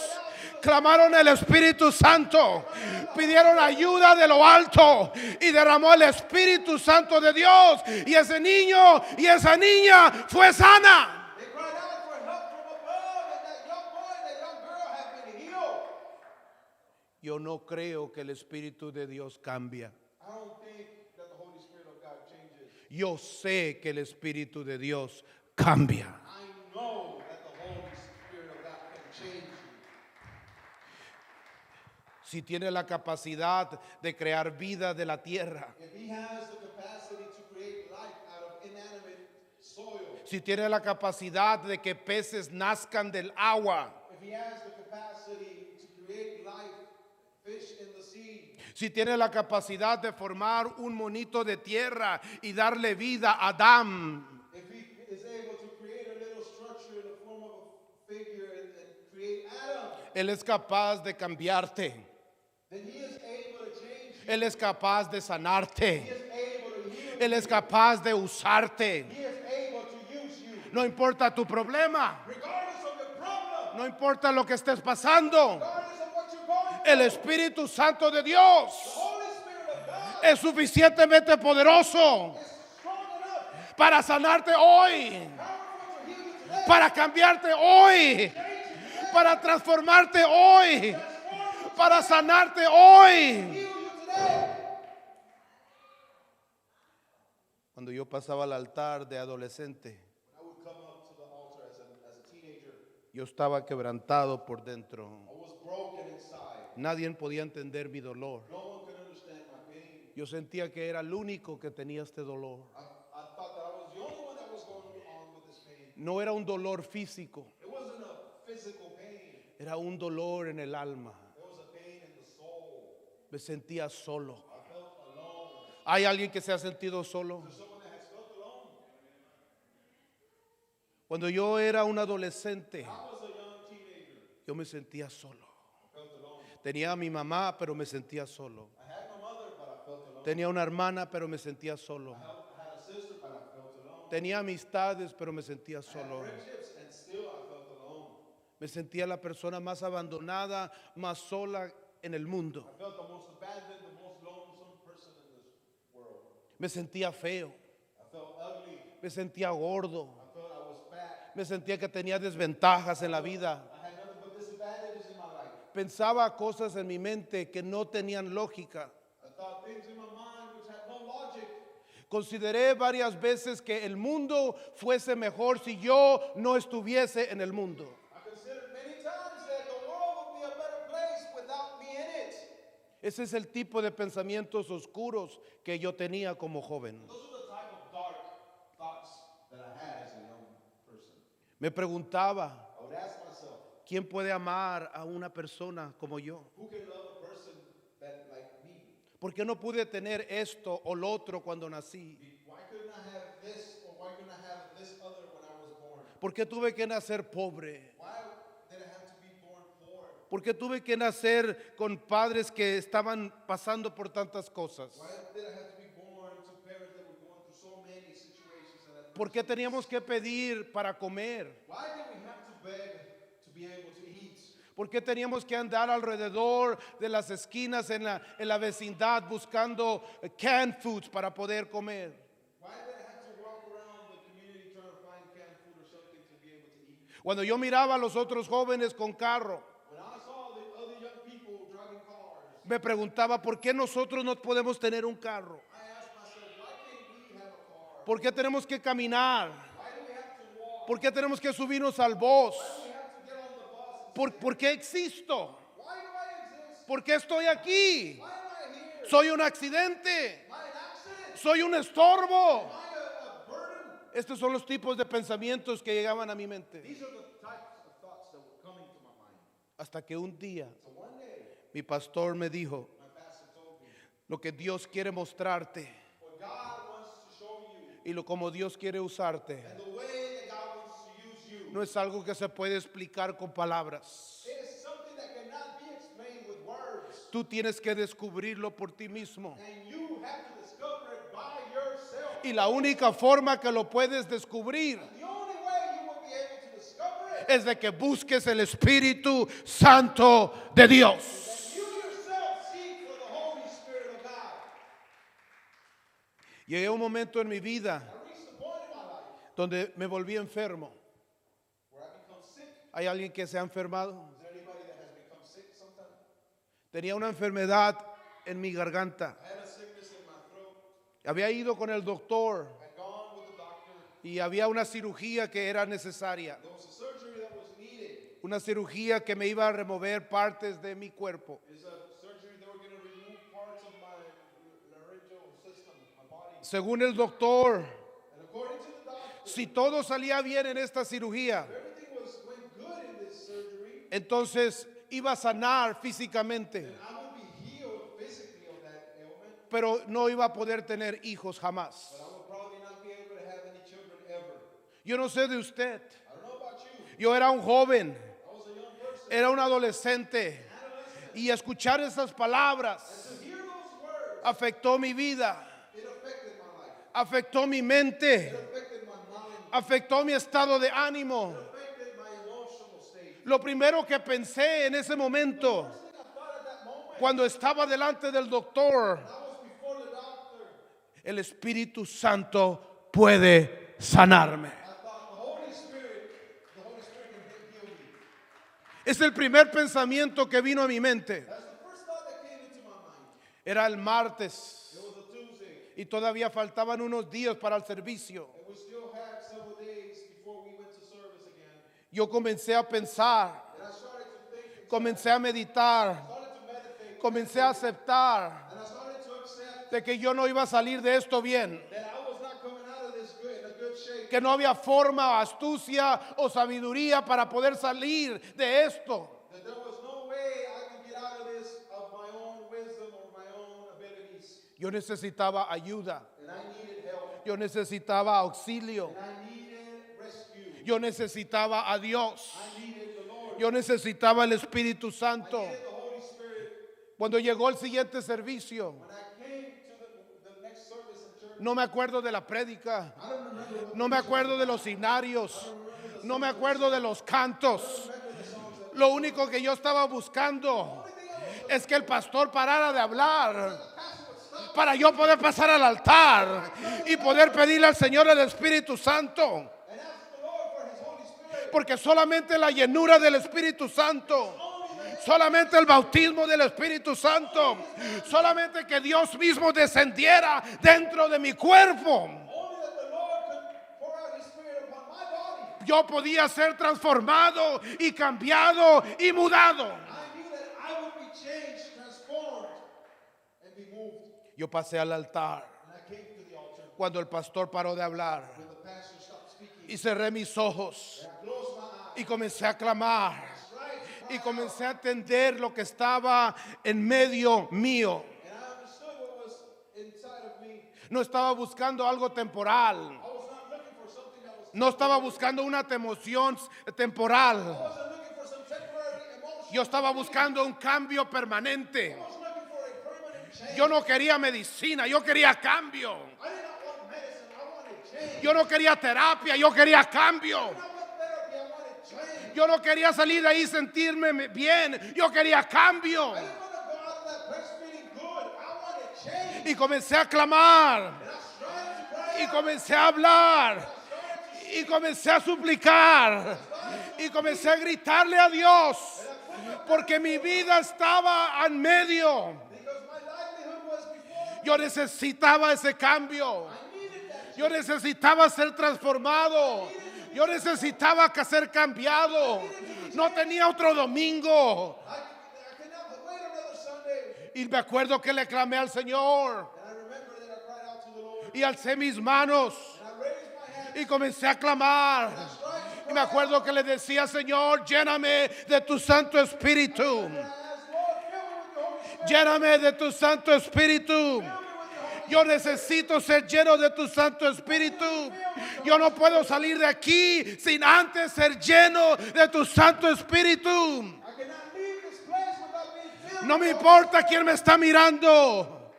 Clamaron al Espíritu Santo, pidieron ayuda de lo alto y derramó el Espíritu Santo de Dios y ese niño y esa niña fue sana. They cried out for help from above, and that young boy and that young girl have been healed. Yo no creo que el Espíritu de Dios cambia. I don't think that the Holy Spirit of God changes. Yo sé que el Espíritu de Dios cambia. I know that the Holy Spirit of God can change you. Si tiene la capacidad de crear vida de la tierra, If he has the capacity to create life out of inanimate soil, si tiene la capacidad de que peces nazcan del agua, if he has the capacity to create life, fish in the sea, si tiene la capacidad de formar un monito de tierra y darle vida a Adán, if he is able to create a little structure in the form of a figure and create Adam, Él es capaz de cambiarte. then he is able to change you. Él es capaz de He sanarte. is able to heal Él es capaz de usarte. you. He is able to use you. No importa tu problema, Regardless of your problem, no importa lo que estés pasando, regardless of what you're going through, el Espíritu Santo de the Dios Holy Spirit of God es suficientemente poderoso is strong enough, para sanarte hoy, powerful to heal you today, para cambiarte hoy, para transformarte hoy, para sanarte hoy. heal you today. Cuando yo pasaba al altar de adolescente, when I would come up to the altar as a teenager, yo estaba quebrantado por dentro. I was broken inside. Nadie podía entender mi dolor. No one could understand my pain. Yo sentía que era el único que tenía este dolor. I thought that I was the only one that was going on with this pain. No era un dolor físico, It wasn't a physical pain. era un dolor en el alma. It was a pain in the soul. Me sentía solo. I felt alone. ¿Hay alguien que se ha sentido solo? There's someone that has felt alone. Cuando yo era un adolescente, I was a young teenager. yo me sentía solo. I felt alone. Tenía a mi mamá, pero me sentía solo. I had no mother, but I felt alone. Tenía una hermana, pero me sentía solo. I had a sister, but I felt alone. Tenía amistades, pero me sentía I had solo. friendships, and still I felt alone. Me sentía la persona más abandonada, más sola en el mundo. I felt the most abandoned, the most lonesome person in this world. Me sentía feo, I felt ugly. me sentía gordo, I felt I was fat. me sentía que tenía desventajas en la vida. I had nothing but disadvantages in my life. Pensaba cosas en mi mente que no tenían lógica. I thought things in my mind which had no logic. Consideré varias veces que el mundo fuese mejor si yo no estuviese en el mundo. I considered many times that the world would be a better place without me in it. Ese es el tipo de pensamientos oscuros que yo tenía como joven. Those are the type of dark thoughts that I had as a young person. Me preguntaba, I would ask myself, ¿quién puede amar a una persona como yo? who can love a person that like me? ¿Por qué no pude tener esto o lo otro cuando nací? Why couldn't I have this or why couldn't I have this other when I was born? ¿Por qué tuve que nacer pobre? Why did I have to be born poor? ¿Por qué tuve que nacer con padres que estaban pasando por tantas cosas? Why did I have to be born to parents that were going through so many situations? ¿Por qué teníamos que pedir para comer? Why did we have to beg to be able to eat? ¿Por qué teníamos que andar alrededor de las esquinas en la vecindad buscando canned foods para poder comer? Why did I have to walk around the community trying to find canned food or something to be able to eat? Cuando yo miraba a los otros jóvenes con carro, When I saw the other young people driving cars, me preguntaba, ¿por qué nosotros no podemos tener un carro? I asked myself, why can't we have a car? ¿Por qué tenemos que caminar? Why do we have to walk? ¿Por qué tenemos que subirnos al bus? Why do we have to get on the bus? ¿Por qué existo? Why do I exist? ¿Por qué estoy aquí? Why am I here? ¿Soy un accidente? Am I an accident? ¿Soy un estorbo? Am I a burden? Estos son los tipos de pensamientos que llegaban a mi mente. These are the types of thoughts that were coming to my mind. Hasta que un día So one day, mi pastor me dijo, my pastor told me, lo que Dios quiere mostrarte what God wants to show you y lo como Dios quiere usarte and the way that God wants to use you no es algo que se puede explicar con palabras. it is something that cannot be explained with words. Tú tienes que descubrirlo por ti mismo. And you have to discover it by yourself. Y la única forma que lo puedes descubrir The only way you will be able to discover it es de que busques el Espíritu Santo de Dios. is that you yourself seek for the Holy Spirit of God. Llegué a un momento en mi vida I reached the point in my life donde me volví enfermo. where I become sick. ¿Hay alguien que se ha enfermado? Is there anybody that has become sick sometime? Tenía una enfermedad en mi garganta. I had a sickness in my throat. Había ido con el doctor I'd gone with the doctor. y había una cirugía que era necesaria. There was a surgery that was needed. Una cirugía que me iba a remover partes de mi cuerpo. It's a surgery that were going to remove parts of my laryngeal system, my body. Según el doctor, And according to the doctor, si todo salía bien en esta cirugía, everything went good in this surgery, entonces iba a sanar físicamente, and I would be healed physically of that ailment, pero no iba a poder tener hijos jamás. but I would probably not be able to have any children ever. Yo no sé de usted. I don't know about you. Yo era un joven, I was a young person. era un adolescente, Adolescent. y escuchar esas palabras To hear those words, afectó mi vida, it affected my life. afectó mi It mente, affected my mind. afectó mi estado de ánimo. It affected my emotional state. Lo primero que pensé en ese momento, First thing I thought at that moment, cuando estaba delante del doctor, I was before the doctor. el Espíritu Santo puede sanarme. I thought the Holy Spirit can heal me. Es el primer pensamiento que vino a mi mente. That's the first thought that came into my mind. Era el martes It was a Tuesday. Y todavía faltaban unos días para el servicio. and we still had several days before we went to service again. Yo comencé a pensar, And I started to think, comencé a meditar, started to meditate, comencé a aceptar and I started to accept de que yo no iba a salir de esto bien, that I was not coming out of this good in a good shape. que no había forma, astucia o sabiduría para poder salir de esto. That there was no way I could get out of this of my own wisdom or my own abilities. Yo necesitaba ayuda, And I needed help. yo necesitaba auxilio, And I needed rescue. yo necesitaba a Dios, I needed the Lord. yo necesitaba el Espíritu I Santo. needed the Holy Spirit. Cuando llegó el siguiente servicio, When I came to the next service in church, no me acuerdo de la prédica, I don't remember what no me acuerdo de los himnarios, no me acuerdo de los cantos. Lo único que yo estaba buscando es que el pastor parara de hablar para yo poder pasar al altar y poder pedirle al Señor el Espíritu Santo. and ask the Lord for His Holy Spirit. Porque solamente la llenura del Espíritu Santo, solamente el bautismo del Espíritu Santo, solamente que Dios mismo descendiera dentro de mi cuerpo, Only that the Lord could pour out His Spirit upon my body. yo podía ser transformado y cambiado y mudado. I knew that I would be changed, transformed, and be moved. Yo pasé al altar And I came to the altar cuando el pastor paró de hablar when the pastor stopped speaking. y cerré mis ojos I closed my eyes. y comencé a clamar Right? y comencé a entender lo que estaba en medio mío. And I understood what was inside of me. No estaba buscando algo temporal. I was not looking for something that was. No estaba buscando una emoción temporal. I wasn't looking for some temporary emotion. Yo estaba buscando un cambio permanente. I was looking for a permanent change. Yo no quería medicina, yo quería cambio. I did not want medicine. I wanted change. Yo no quería terapia, yo quería cambio. I did not want therapy. I wanted change. Yo no quería salir de ahí y sentirme bien, yo quería cambio. I didn't want to go out of that place feeling good. I wanted change. Y comencé a clamar, And I started to cry y out. comencé a hablar, y comencé a suplicar, y comencé a gritarle a Dios, porque mi vida estaba en medio. Because my livelihood was before me. Yo necesitaba ese cambio. I needed that. Yo necesitaba ser transformado. Yo necesitaba ser cambiado. No tenía otro domingo. I could not wait another Sunday. Y me acuerdo que le clamé al Señor. And I remember that I cried out to the Lord. Y alcé mis manos. And I raised my hand. Y comencé a clamar. Y me acuerdo que le decía, Señor, lléname de tu Santo Espíritu. And I asked, Lord, fill me with your Holy Spirit. Lléname de tu Santo Espíritu. Yo necesito ser lleno de tu Santo Espíritu. Yo no puedo salir de aquí sin antes ser lleno de tu Santo Espíritu. I cannot leave this place without being filled. No me importa quién me está mirando.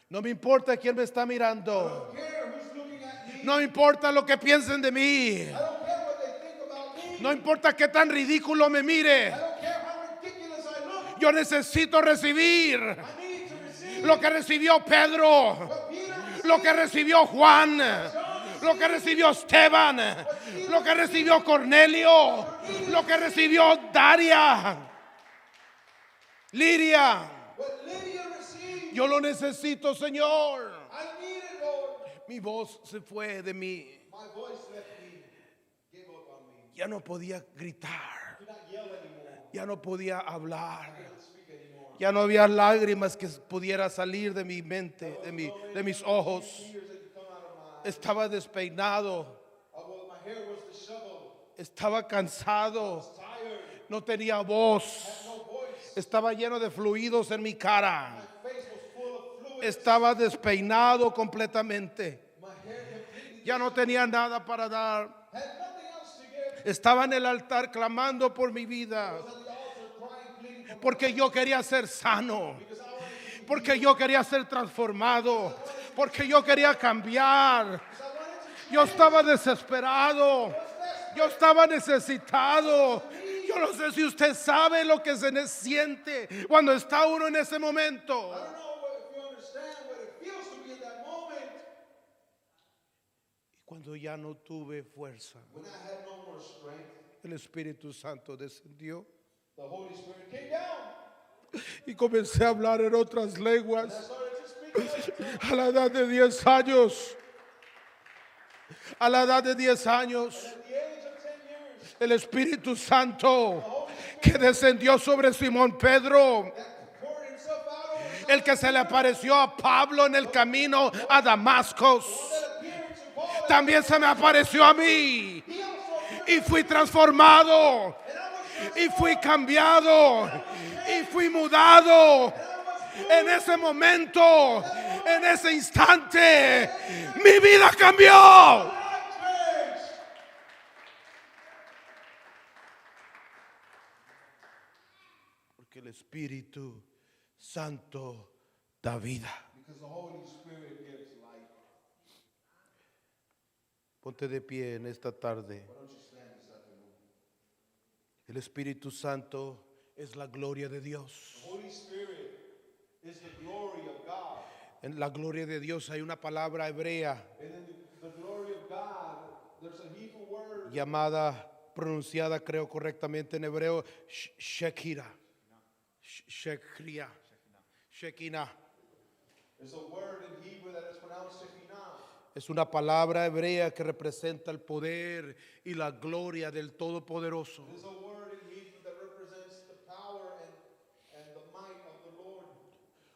No me importa quién me está mirando. I don't care who's looking at me. No me importa lo que piensen de mí. I don't care what they think about me. No importa qué tan ridículo me mire. I don't care how ridiculous I look. Yo necesito recibir I need to receive lo que recibió Pedro, what Peter received, lo que recibió Juan, lo que recibió Esteban, lo que recibió Cornelio, lo que recibió Daria, Lidia. what Lydia received. Yo lo necesito, Señor. I need it, Lord. Mi voz se fue de mí. My voice left me, gave up on me. Ya no podía gritar, I could not yell anymore. ya no podía hablar. I couldn't speak anymore. Ya no había lágrimas que pudiera salir de mi mente, de mis ojos. Tears that could come out of my eyes. Estaba despeinado, My hair was disheveled. estaba cansado, Tired. no tenía voz, No voice. estaba lleno de fluidos en mi cara, My face was full of fluid. estaba despeinado completamente, My hair completely. ya no tenía nada para dar. Had nothing else to give. Estaba en el altar clamando por mi vida, Was at the altar crying, pleading for porque yo quería ser sano, because I wanted to porque yo quería ser transformado, porque yo quería cambiar. Yo estaba desesperado, yo estaba necesitado. Yo no sé si usted sabe lo que se siente cuando está uno en ese momento. I don't know if you understand what it feels to be in that moment Cuando ya no tuve fuerza, when I had no more strength. el Espíritu Santo descendió The Holy Spirit came down. y comencé a hablar en otras lenguas. I started to speak A la edad de 10 años. A la edad de 10 años. At the age of 10 years, El Espíritu Santo que descendió sobre Simón Pedro. that poured himself out over El que se le apareció a Pablo en el camino a Damasco. that appeared to Paul. También se me apareció a mí. He also appeared, Y fui transformado. and I was Y fui cambiado. Y fui mudado. En ese momento, en ese instante, mi vida cambió. changed. Porque el Espíritu Santo da vida. Because the Holy Spirit gives life. Ponte de pie en esta tarde. Why don't you stand this afternoon? El Espíritu Santo es la gloria de Dios. The Holy Spirit is the glory of God. En la gloria de Dios hay una palabra hebrea And in the glory of God, there's a Hebrew word. llamada, pronunciada creo correctamente en hebreo, Shekira. Shekria. Shekinah. There's a word in Hebrew that is pronounced Shekinah. Es una palabra hebrea que representa el poder y la gloria del Todopoderoso. It is a word in Hebrew that represents the power and the might of the Lord.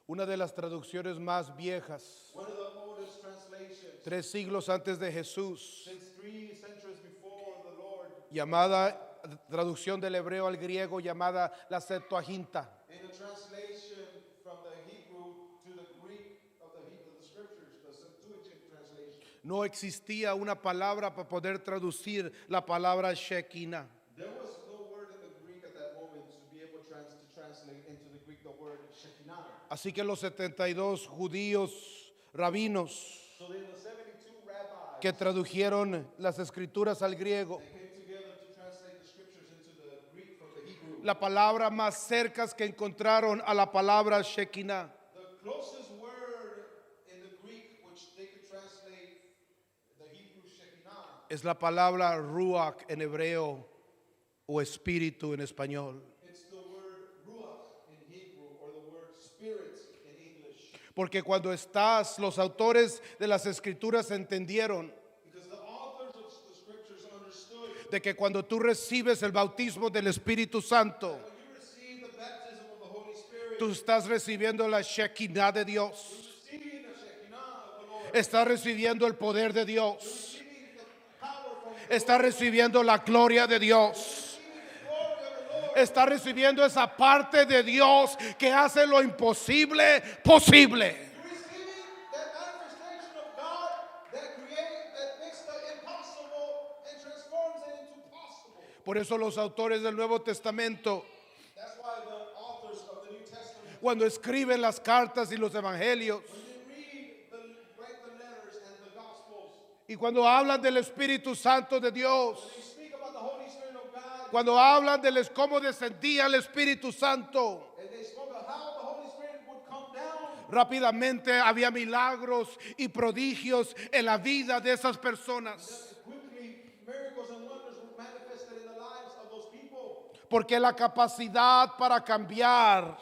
Una de las traducciones más viejas, One of the oldest translations 3 siglos antes de Jesús, since 3 centuries before the Lord. llamada, traducción del hebreo al griego, llamada la Septuaginta. In a translation from the Hebrew to the Greek of the scriptures, the Septuagint translation, No existía una palabra para poder traducir la palabra Shekinah. there was no word in the Greek at that moment to be able to translate into the Greek the word Shekinah. Así que los 72 judíos rabinos So then the 72 rabbis que tradujeron las escrituras al griego, came together to translate the scriptures into the Greek from the Hebrew. la palabra más cerca que encontraron a la palabra Shekinah The closest word in the Greek which they could translate the Hebrew Shekinah, es la palabra ruach en hebreo o espíritu en español. it's the word ruach in Hebrew or the word spirit in English. Porque cuando los autores de las escrituras entendieron Because the authors of the scriptures understood de que cuando tú recibes el bautismo del Espíritu Santo, when you receive the baptism of the Holy Spirit, tú estás recibiendo la Shekinah de Dios. receiving the Shekinah of the Lord, Estás recibiendo el poder de Dios. receiving the power from the Estás recibiendo la gloria de Dios. glory of the Lord, Estás recibiendo esa parte de Dios que hace lo imposible posible. you're receiving that manifestation of God that makes the impossible and transforms it into possible. Por eso los autores del Nuevo Testamento, That's why the authors of the New Testament, cuando escriben las cartas y los evangelios, when they write the letters and the Gospels, y cuando hablan del Espíritu Santo de Dios, they speak about the Holy Spirit of God, cuando hablan de cómo descendía el Espíritu Santo, and they spoke of how the Holy Spirit would come down. rápidamente había milagros y prodigios en la vida de esas personas. Quickly, miracles and wonders were manifested in the lives of those people Porque la capacidad para cambiar,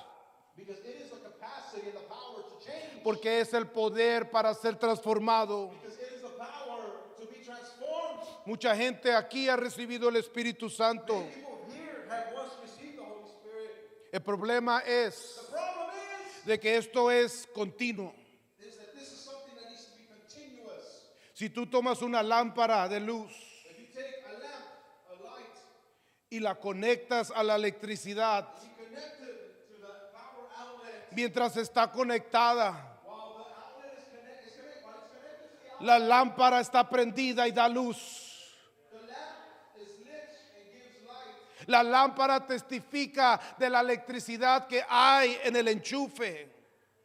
because it is the capacity and the power to change. porque es el poder para ser transformado. Because it is the power to be transformed. Mucha gente aquí ha recibido el Espíritu Santo. People here have once received the Holy Spirit. El problema es The problem de que esto es continuo. is that this is something that needs to be continuous. Si tú tomas una lámpara de luz If you take a lamp, a light, y la conectas a la electricidad, you connect it to the power outlet. mientras está conectada, While the outlet is connected, while it's connected to the outlet, la lámpara está prendida y da luz. the lamp is lit and gives light. La lámpara testifica de la electricidad que hay en el enchufe.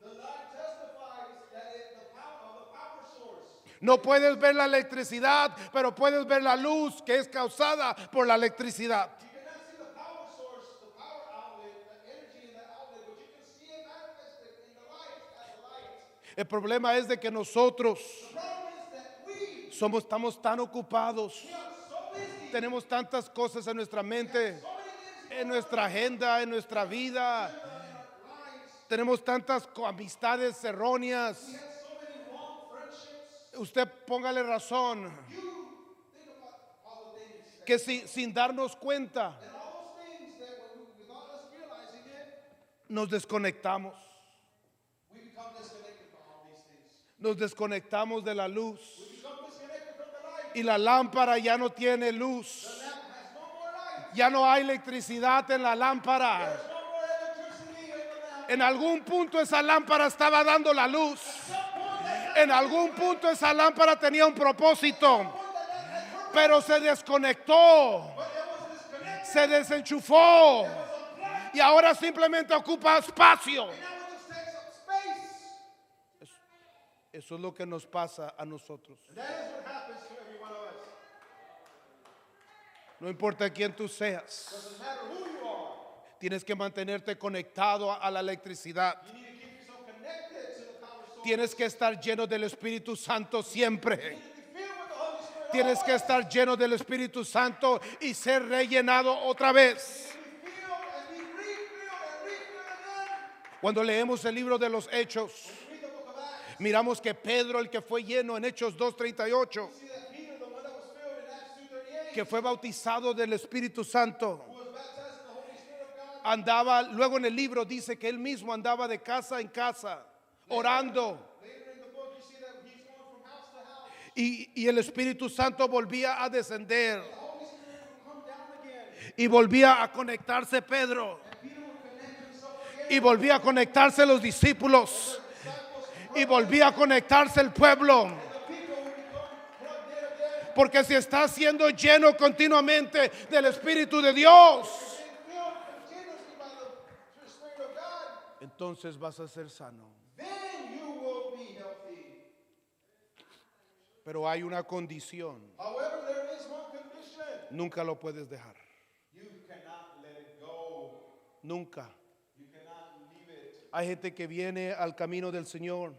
The light testifies that the power of the power source. No puedes ver la electricidad, pero puedes ver la luz que es causada por la electricidad. You cannot see the power source, the power outlet, the energy in that outlet, but you can see it manifested in the light as a light. El problema es de que nosotros The problem is that we estamos tan ocupados, are so busy, tenemos tantas cosas en nuestra mente, so many things en nuestra agenda, en nuestra vida, in our lives, Tenemos tantas amistades erróneas. We have so many wrong friendships. Usted póngale razón You think about all the things that, que sin darnos cuenta and all those things that without us realizing it, nos desconectamos. we become disconnected from all these things. Nos desconectamos de la luz We become disconnected from the light. y la lámpara ya no tiene luz. The lamp has no more light. Ya no hay electricidad en la lámpara. There's no more electricity in the lamp. En algún punto esa lámpara estaba dando la luz. En algún punto esa lámpara tenía un propósito, pero se desconectó, se desenchufó y ahora simplemente ocupa espacio. Now it just takes up space. Eso es lo que nos pasa a nosotros. That is what happens to every one of us. No importa quién tú seas, Doesn't matter who you are. tienes que mantenerte conectado a la electricidad. You need to keep yourself connected to the power source. Tienes que estar lleno del Espíritu Santo siempre. You need to be filled with the Holy Spirit. Tienes que estar lleno del Espíritu Santo y ser rellenado otra vez. Be filled and be refilled and refilled again. Cuando leemos el libro de los Hechos, Read the book of Acts. miramos que Pedro, el que fue lleno en Hechos 2:38, See that Peter, the one that was filled in Acts 2:38, que fue bautizado del Espíritu Santo, who was baptized in the Holy Spirit of God. andaba, luego en el libro dice que él mismo andaba de casa en casa, orando, Later in the book, you see that he's going from house to house. y el Espíritu Santo volvía a descender The Holy Spirit would come down again. y volvía a conectarse Pedro, And Peter would connect himself again. y volvía a conectarse los discípulos, y volvía a conectarse el pueblo. The people would become plugged in again. Porque si estás siendo lleno continuamente del Espíritu de Dios, Being filled continuously by the Spirit of God, entonces vas a ser sano. then you will be healthy. Pero hay una condición, However, there is one condition. nunca lo puedes dejar, You cannot let it go. nunca. You cannot leave it. Hay gente que viene al camino del Señor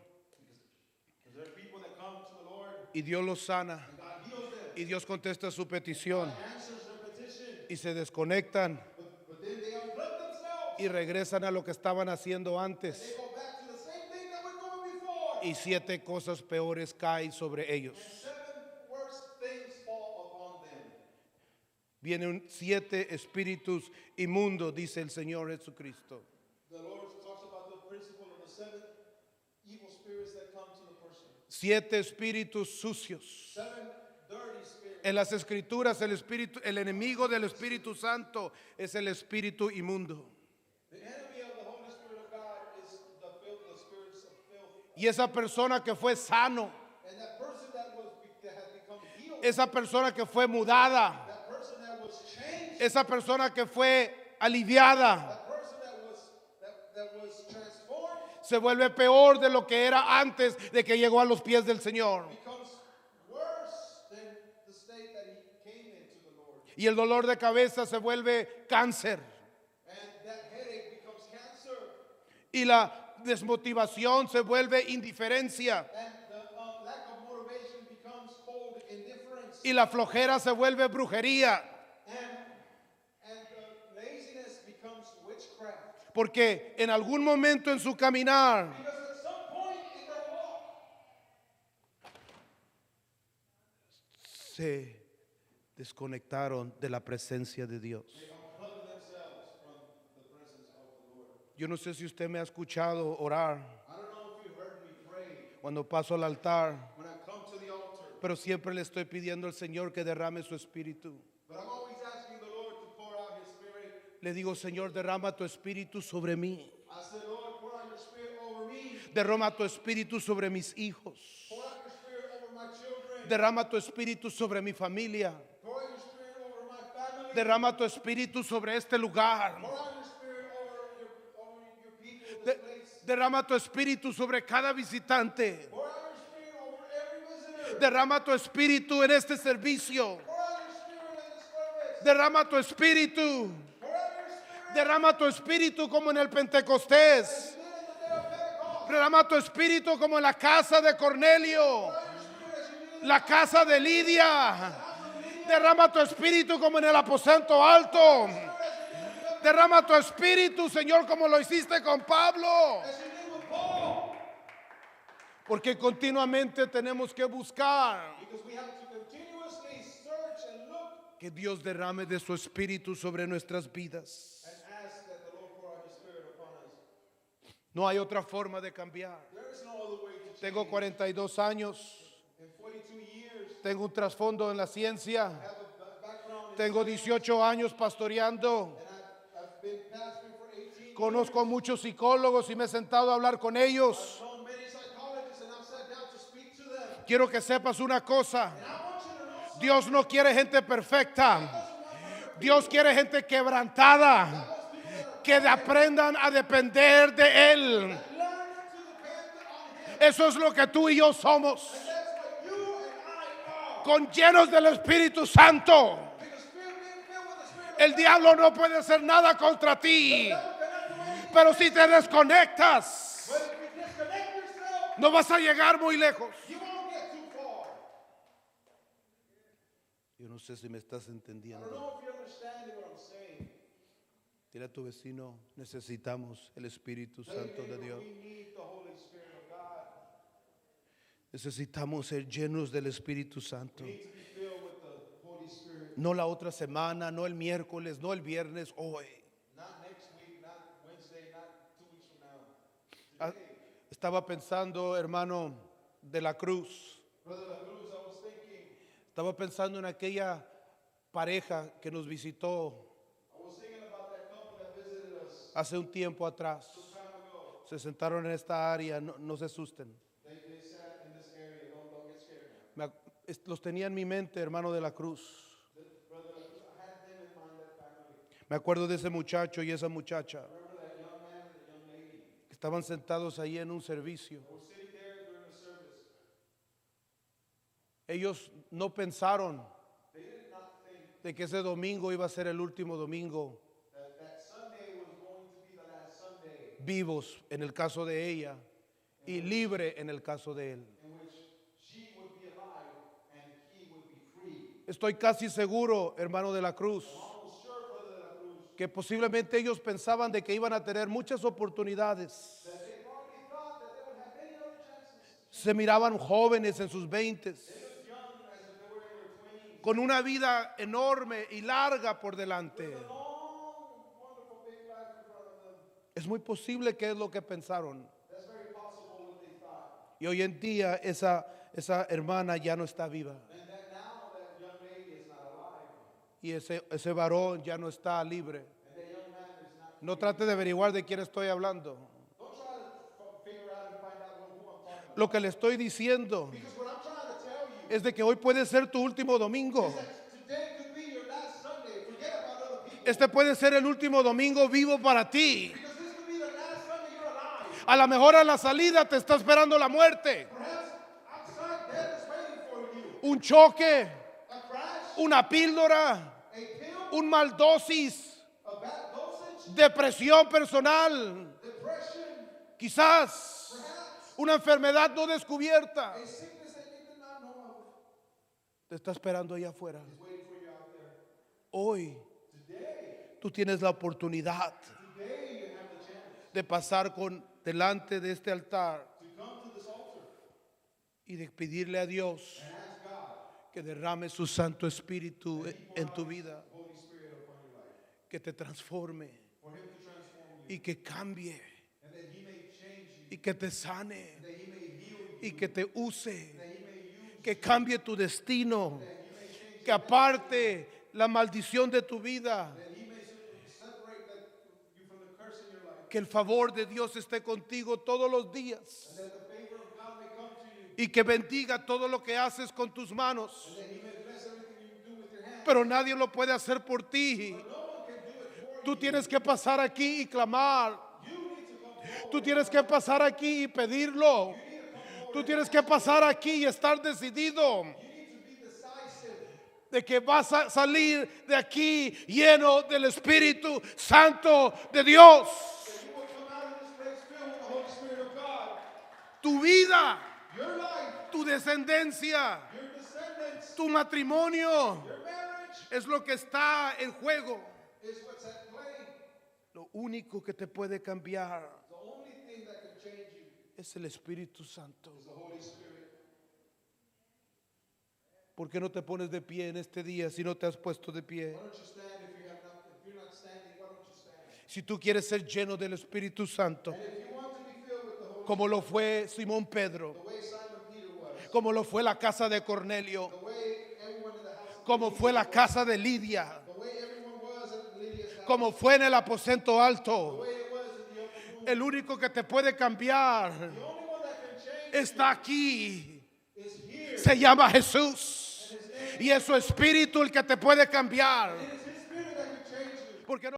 Because there are people that come to the Lord y Dios los sana and God heals them. y Dios contesta su petición Answers their petition. y se desconectan But then they unplug themselves. y regresan a lo que estaban haciendo They antes go back to the same thing that we're doing before. y 7 cosas peores caen sobre ellos. 7 worse things fall upon them. Vienen 7 espíritus inmundos, dice el Señor Jesucristo. The Lord talks about the principle of the 7 evil spirits that come to the person. 7 espíritus sucios. 7 dirty spirits. En las escrituras el enemigo del Espíritu Santo es el espíritu inmundo. The enemy of the Holy Spirit of God is the spirits of filth. Y esa persona que fue sano, And that person that has become healed, esa persona que fue mudada, that person that was changed, esa persona que fue aliviada, that person that was transformed se vuelve peor de lo que era antes de que llegó a los pies del Señor. becomes worse than the state that he came into the Lord. Y el dolor de cabeza se vuelve cáncer. And that headache becomes cancer. Y la desmotivación se vuelve indiferencia. And the lack of motivation becomes cold indifference. Y la flojera se vuelve brujería. And laziness becomes witchcraft. Porque en algún momento en su caminar Because at some point in their walk, se desconectaron de la presencia de Dios. they unplug themselves from the presence of the Lord. Yo no sé si usted me ha escuchado orar I don't know if you heard me pray cuando paso al altar, when I come to the altar, pero siempre le estoy pidiendo al Señor que derrame su espíritu. but I'm always asking the Lord to pour out His Spirit. Le digo, Señor, derrama tu espíritu sobre mí. I said, Lord, pour out your Spirit over me. Derrama tu espíritu sobre mis hijos. Pour out your Spirit over my children. Derrama tu espíritu sobre mi familia. Pour out your Spirit over my family. Derrama tu espíritu sobre este lugar. Pour out your Spirit over your people in De- this place. derrama tu espíritu sobre cada visitante. Pour out your Spirit over every visitor. Derrama tu espíritu en este servicio. Pour out your Spirit in this service. Derrama tu espíritu. Pour out your Spirit Derrama tu espíritu como en el Pentecostés. as you did in the day of Pentecost. Derrama tu espíritu como en la casa de Cornelio. Pour out your Spirit as you did in La casa de Lidia. Derrama tu espíritu como en el aposento alto. Derrama tu espíritu, Señor, como lo hiciste con Pablo. as you did with Paul. Porque continuamente tenemos que buscar Because we have to continuously search and look que Dios derrame de su espíritu sobre nuestras vidas. and ask that the Lord pour out His Spirit upon us. No hay otra forma de cambiar. There is no other way to change. Tengo 42 años, In 42 years, tengo un trasfondo en la ciencia, I have a background in tengo 18 años pastoreando, and I've been pastoring for 18 conozco muchos psicólogos y me he sentado a hablar con ellos. I've known many psychologists and I've sat down to speak to them. Quiero que sepas una cosa, And I want you to know Dios no quiere gente perfecta, Dios quiere gente quebrantada, que aprendan a depender de Él. learn to depend on Him. Eso es lo que tú y yo somos, That's what you and I are. con llenos del Espíritu Santo. Because being filled with the Spirit of El diablo no puede hacer nada contra ti, God cannot do anything. pero si te desconectas, But if you disconnect yourself, no vas a llegar muy lejos. you won't get too far. Yo no sé si me estás I don't entendiendo. know if you're understanding what I'm saying. Dile a tu vecino, necesitamos el Espíritu Santo de Dios. We need the Holy Spirit of God. Necesitamos ser llenos del Espíritu Santo. We need to be filled with the Holy Spirit. No la otra semana, no el miércoles, no el viernes, hoy. Not next week, not Wednesday, not 2 weeks from now. Ah, Estaba pensando, hermano, de la cruz. Brother La Cruz, I was thinking, Estaba pensando en aquella pareja que nos visitó I was thinking about that couple that visited us hace un tiempo atrás. some time ago. Se sentaron en esta área, no se asusten. They sat in this area. Don't get scared now. Los tenía en mi mente, hermano de la cruz. Brother La Cruz, I had them in mind, that family. Me acuerdo de ese muchacho y esa muchacha Remember that young man and the young lady. que estaban sentados ahí en un servicio. They were sitting there during the service. Ellos no pensaron They did not think de que ese domingo iba a ser el último domingo that Sunday was going to be the last Sunday vivos en el caso de ella y libre en el caso de él. in which she would be alive and he would be free. Estoy casi seguro, hermano de la cruz, Almost sure, Brother De La Cruz, que posiblemente ellos pensaban de que iban a tener muchas oportunidades. that they probably thought that they would have many other chances. Se miraban jóvenes en sus veintes, They looked young as if they were in their 20s. con una vida enorme y larga por delante. Long, wonderful big life in front of them. Es muy posible que es lo que pensaron. That's very possible what they thought. Y hoy en día esa hermana ya no está viva. And that now that young lady is not alive. Y ese varón ya no está libre. And that young man is not. No trate de averiguar de quién estoy hablando. Don't try to figure out and find out who I'm talking about. Lo que le estoy diciendo Because what I'm trying to tell you es de que hoy puede ser tu último domingo. is that today could be your last Sunday. Forget about other people. Este puede ser el último domingo vivo para ti. Because this could be the last Sunday you're alive. A lo mejor a la salida te está esperando la muerte. Perhaps outside death is waiting for you. Un choque, A crash, una píldora, a pill, un mal dosis, a bad dosage, depresión personal, depression, quizás perhaps una enfermedad no descubierta. a sickness that you did not know of Te está esperando allá afuera. is waiting for you out there. Hoy Today, tú tienes la oportunidad today you have the chance de pasar delante de este altar to come to this altar y de pedirle a Dios and ask God que derrame su Santo Espíritu en tu vida, the Holy Spirit upon your life, que te transforme for Him to transform you, y que cambie and that He may change you, y que te sane that He may heal you, y que te use, that He may use, que cambie tu destino, que aparte la maldición de tu vida, that He may separate you from the curse in your life, que el favor de Dios esté contigo todos los días and that the favor of God may come to you, y que bendiga todo lo que haces con tus manos. and that He may bless everything you do with your hands. Pero nadie lo puede hacer por ti. No one can do it for Tú tienes que pasar aquí y clamar. you. You need to come forward. Tú tienes que pasar aquí y pedirlo. Tú tienes que pasar aquí y estar decidido You need to be decisive de que vas a salir de aquí lleno del Espíritu Santo de Dios. that you will come out of this place filled with the Holy Spirit of God. Tu vida, Your life, tu descendencia, your descendants, tu matrimonio your marriage es lo que está en juego. is what's at play. Lo único que te puede cambiar The only thing that can change you es el Espíritu Santo. is the Holy Spirit. ¿Por qué no te pones de pie en este día si no te has puesto de pie? Why don't you stand if you're not standing, why don't you stand? Si tú quieres ser lleno del Espíritu Santo, And if you want to be filled with the Holy como lo fue Simón Pedro, the way Simon Peter was, como lo fue la casa de Cornelio, the way everyone in the house of como fue la casa de Lidia, the way everyone was at Lydia's house, como fue en el aposento the alto. way it was in the upper room, El único que te puede cambiar the only one that can change está aquí. is here. Se llama Jesús. Y es su espíritu el que te puede cambiar. It is His Spirit that can change you. Porque no